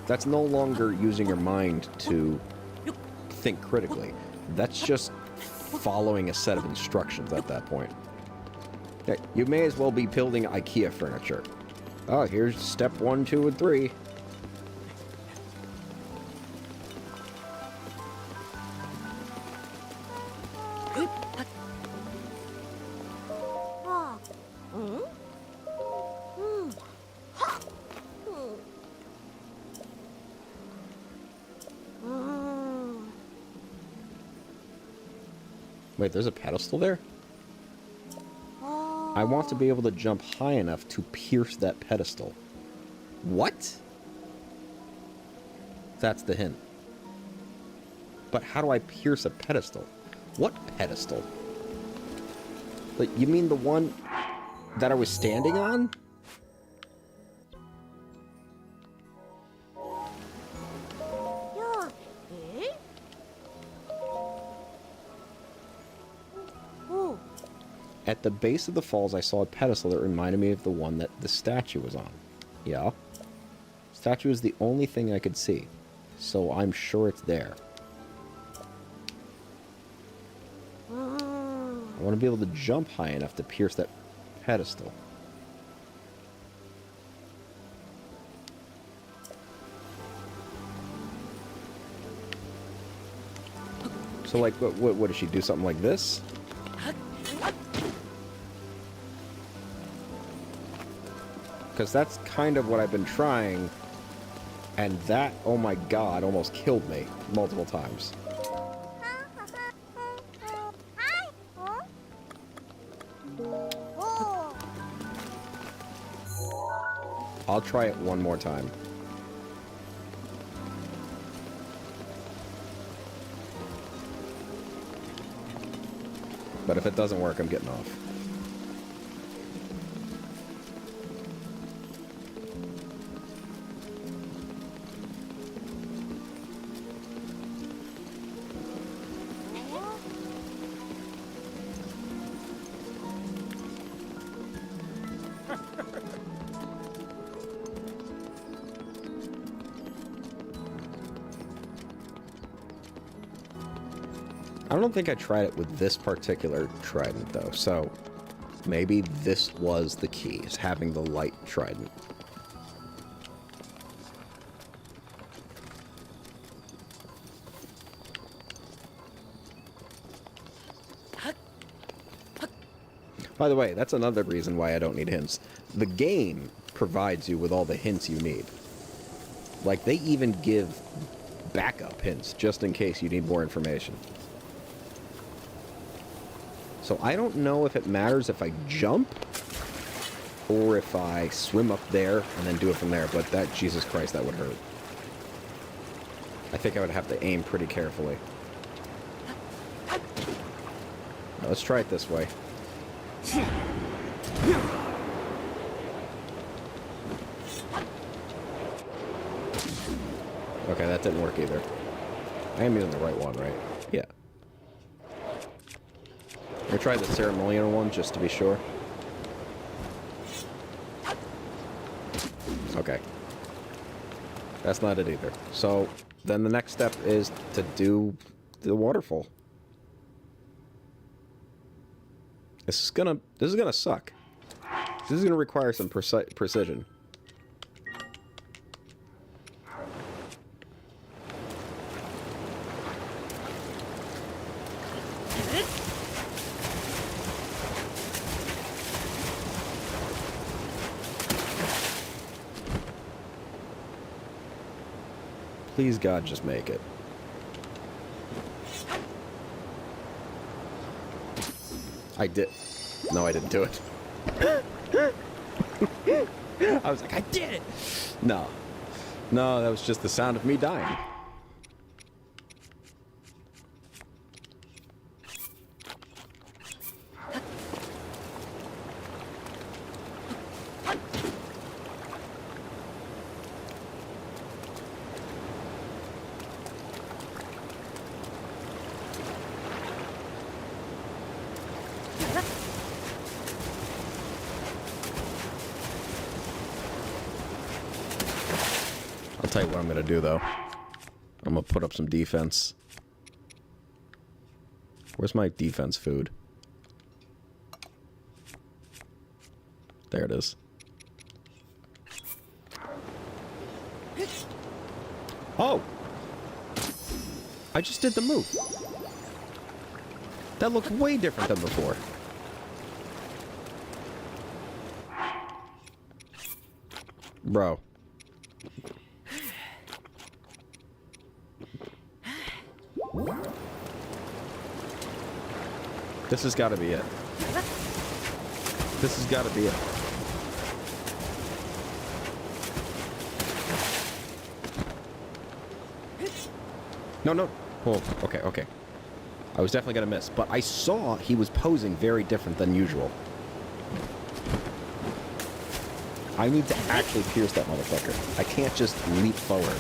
A: That's no longer using your mind to think critically. That's just following a set of instructions at that point. Yeah, you may as well be building IKEA furniture. Oh, here's step 1, 2, and 3. Wait, there's a pedestal there? I want to be able to jump high enough to pierce that pedestal. What? That's the hint. But how do I pierce a pedestal? What pedestal? Like, you mean the one that I was standing on? At the base of the falls, I saw a pedestal that reminded me of the one that the statue was on. Yeah. Statue is the only thing I could see, so I'm sure it's there. I want to be able to jump high enough to pierce that pedestal. So, like, what does she do? Something like this? Because that's kind of what I've been trying, and that, oh my god, almost killed me multiple times. I'll try it one more time. But if it doesn't work, I'm getting off. I don't think I tried it with this particular trident, though, so maybe this was the key, is having the light trident. By the way, that's another reason why I don't need hints. The game provides you with all the hints you need. Like, they even give backup hints, just in case you need more information. So I don't know if it matters if I jump or if I swim up there and then do it from there, but that, Jesus Christ, that would hurt. I think I would have to aim pretty carefully. Now, let's try it this way. Okay, that didn't work either. I am using the right one, right? Yeah. I'm gonna try the ceremonial one just to be sure. Okay. That's not it either. So then the next step is to do the waterfall. This is gonna suck. This is gonna require some precision. Please, God, just make it. I did. No, I didn't do it. I was like, I did it! No. No, that was just the sound of me dying. I'll tell you what I'm gonna do, though. I'm gonna put up some defense. Where's my defense food? There it is. Oh! I just did the move. That looked way different than before. Bro. This has got to be it. This has got to be it. No, no. Oh, okay, okay. I was definitely going to miss, but I saw he was posing very different than usual. I need to actually pierce that motherfucker. I can't just leap forward.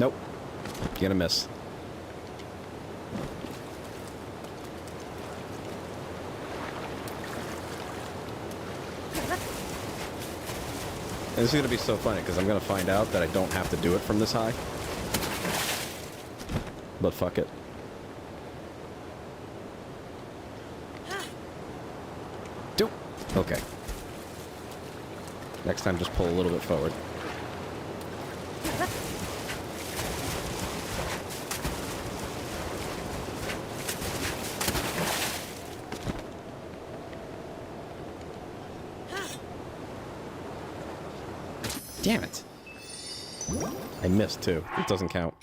A: Nope. You're gonna miss. And this is gonna be so funny, because I'm gonna find out that I don't have to do it from this high. But fuck it. Do. Okay. Next time, just pull a little bit forward. Damn it. I missed, too. It doesn't count.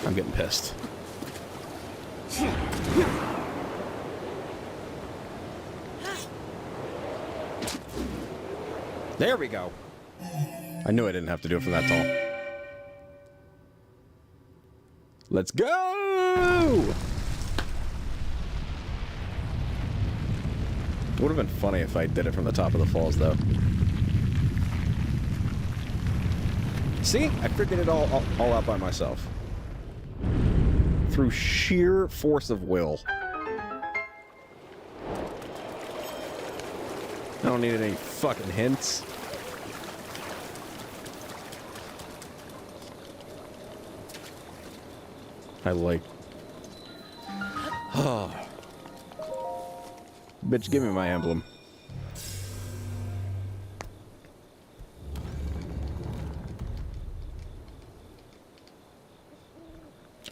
A: I'm getting pissed. There we go. I knew I didn't have to do it from that tall. Let's go! It would have been funny if I did it from the top of the falls, though. See? I figured it all out by myself. Through sheer force of will. I don't need any fucking hints. I like... Oh. Bitch, give me my emblem.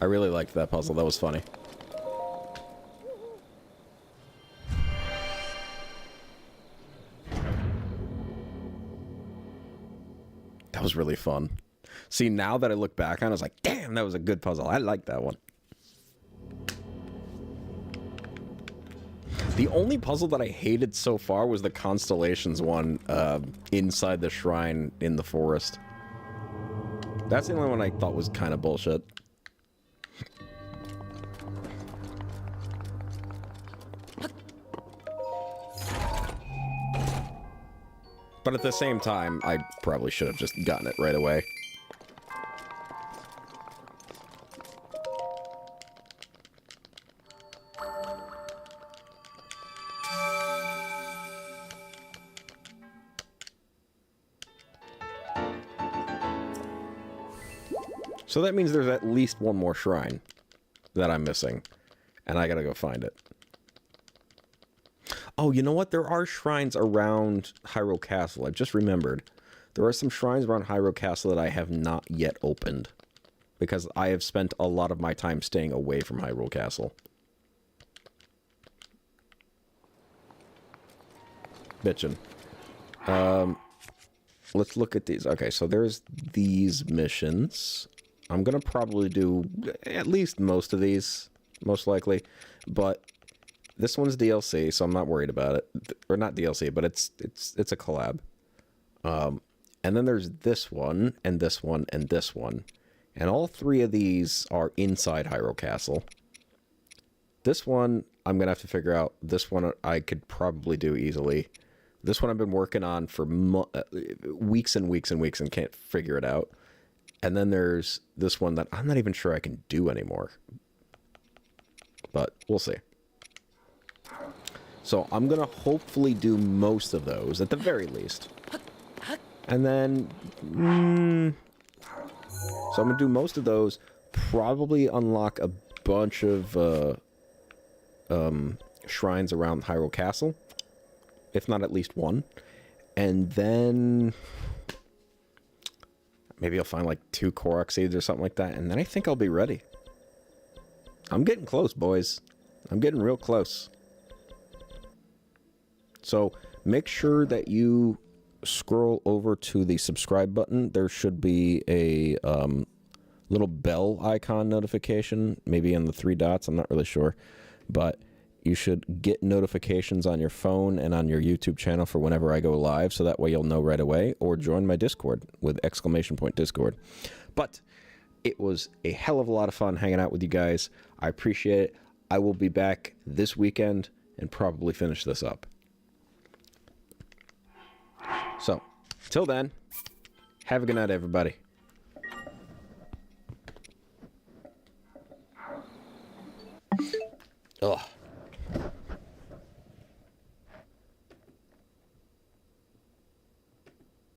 A: I really liked that puzzle. That was funny. That was really fun. See, now that I look back on it, I was like, damn, that was a good puzzle. I like that one. The only puzzle that I hated so far was the Constellations one, inside the shrine in the forest. That's the only one I thought was kind of bullshit. But at the same time, I probably should have just gotten it right away. So that means there's at least one more shrine that I'm missing. And I gotta go find it. Oh, you know what? There are shrines around Hyrule Castle. I've just remembered. There are some shrines around Hyrule Castle that I have not yet opened. Because I have spent a lot of my time staying away from Hyrule Castle. Bitchin'. Let's look at these. Okay, so there's these missions. I'm gonna probably do at least most of these, most likely. But this one's DLC, so I'm not worried about it. Or not DLC, but it's a collab. And then there's this one, and this one, and this one. And all three of these are inside Hyrule Castle. This one, I'm going to have to figure out. This one I could probably do easily. This one I've been working on for weeks and weeks and weeks and can't figure it out. And then there's this one that I'm not even sure I can do anymore. But we'll see. So I'm going to hopefully do most of those, at the very least. And then... so I'm going to do most of those, probably unlock a bunch of shrines around Hyrule Castle. If not at least one. And then... maybe I'll find like 2 Korok seeds or something like that. And then I think I'll be ready. I'm getting close, boys. I'm getting real close. So make sure that you scroll over to the subscribe button. There should be a little bell icon notification, maybe in the 3 dots. I'm not really sure. But you should get notifications on your phone and on your YouTube channel for whenever I go live, so that way you'll know right away. Or join my Discord with !Discord. But it was a hell of a lot of fun hanging out with you guys. I appreciate it. I will be back this weekend and probably finish this up. So, till then, have a good night, everybody. Ugh.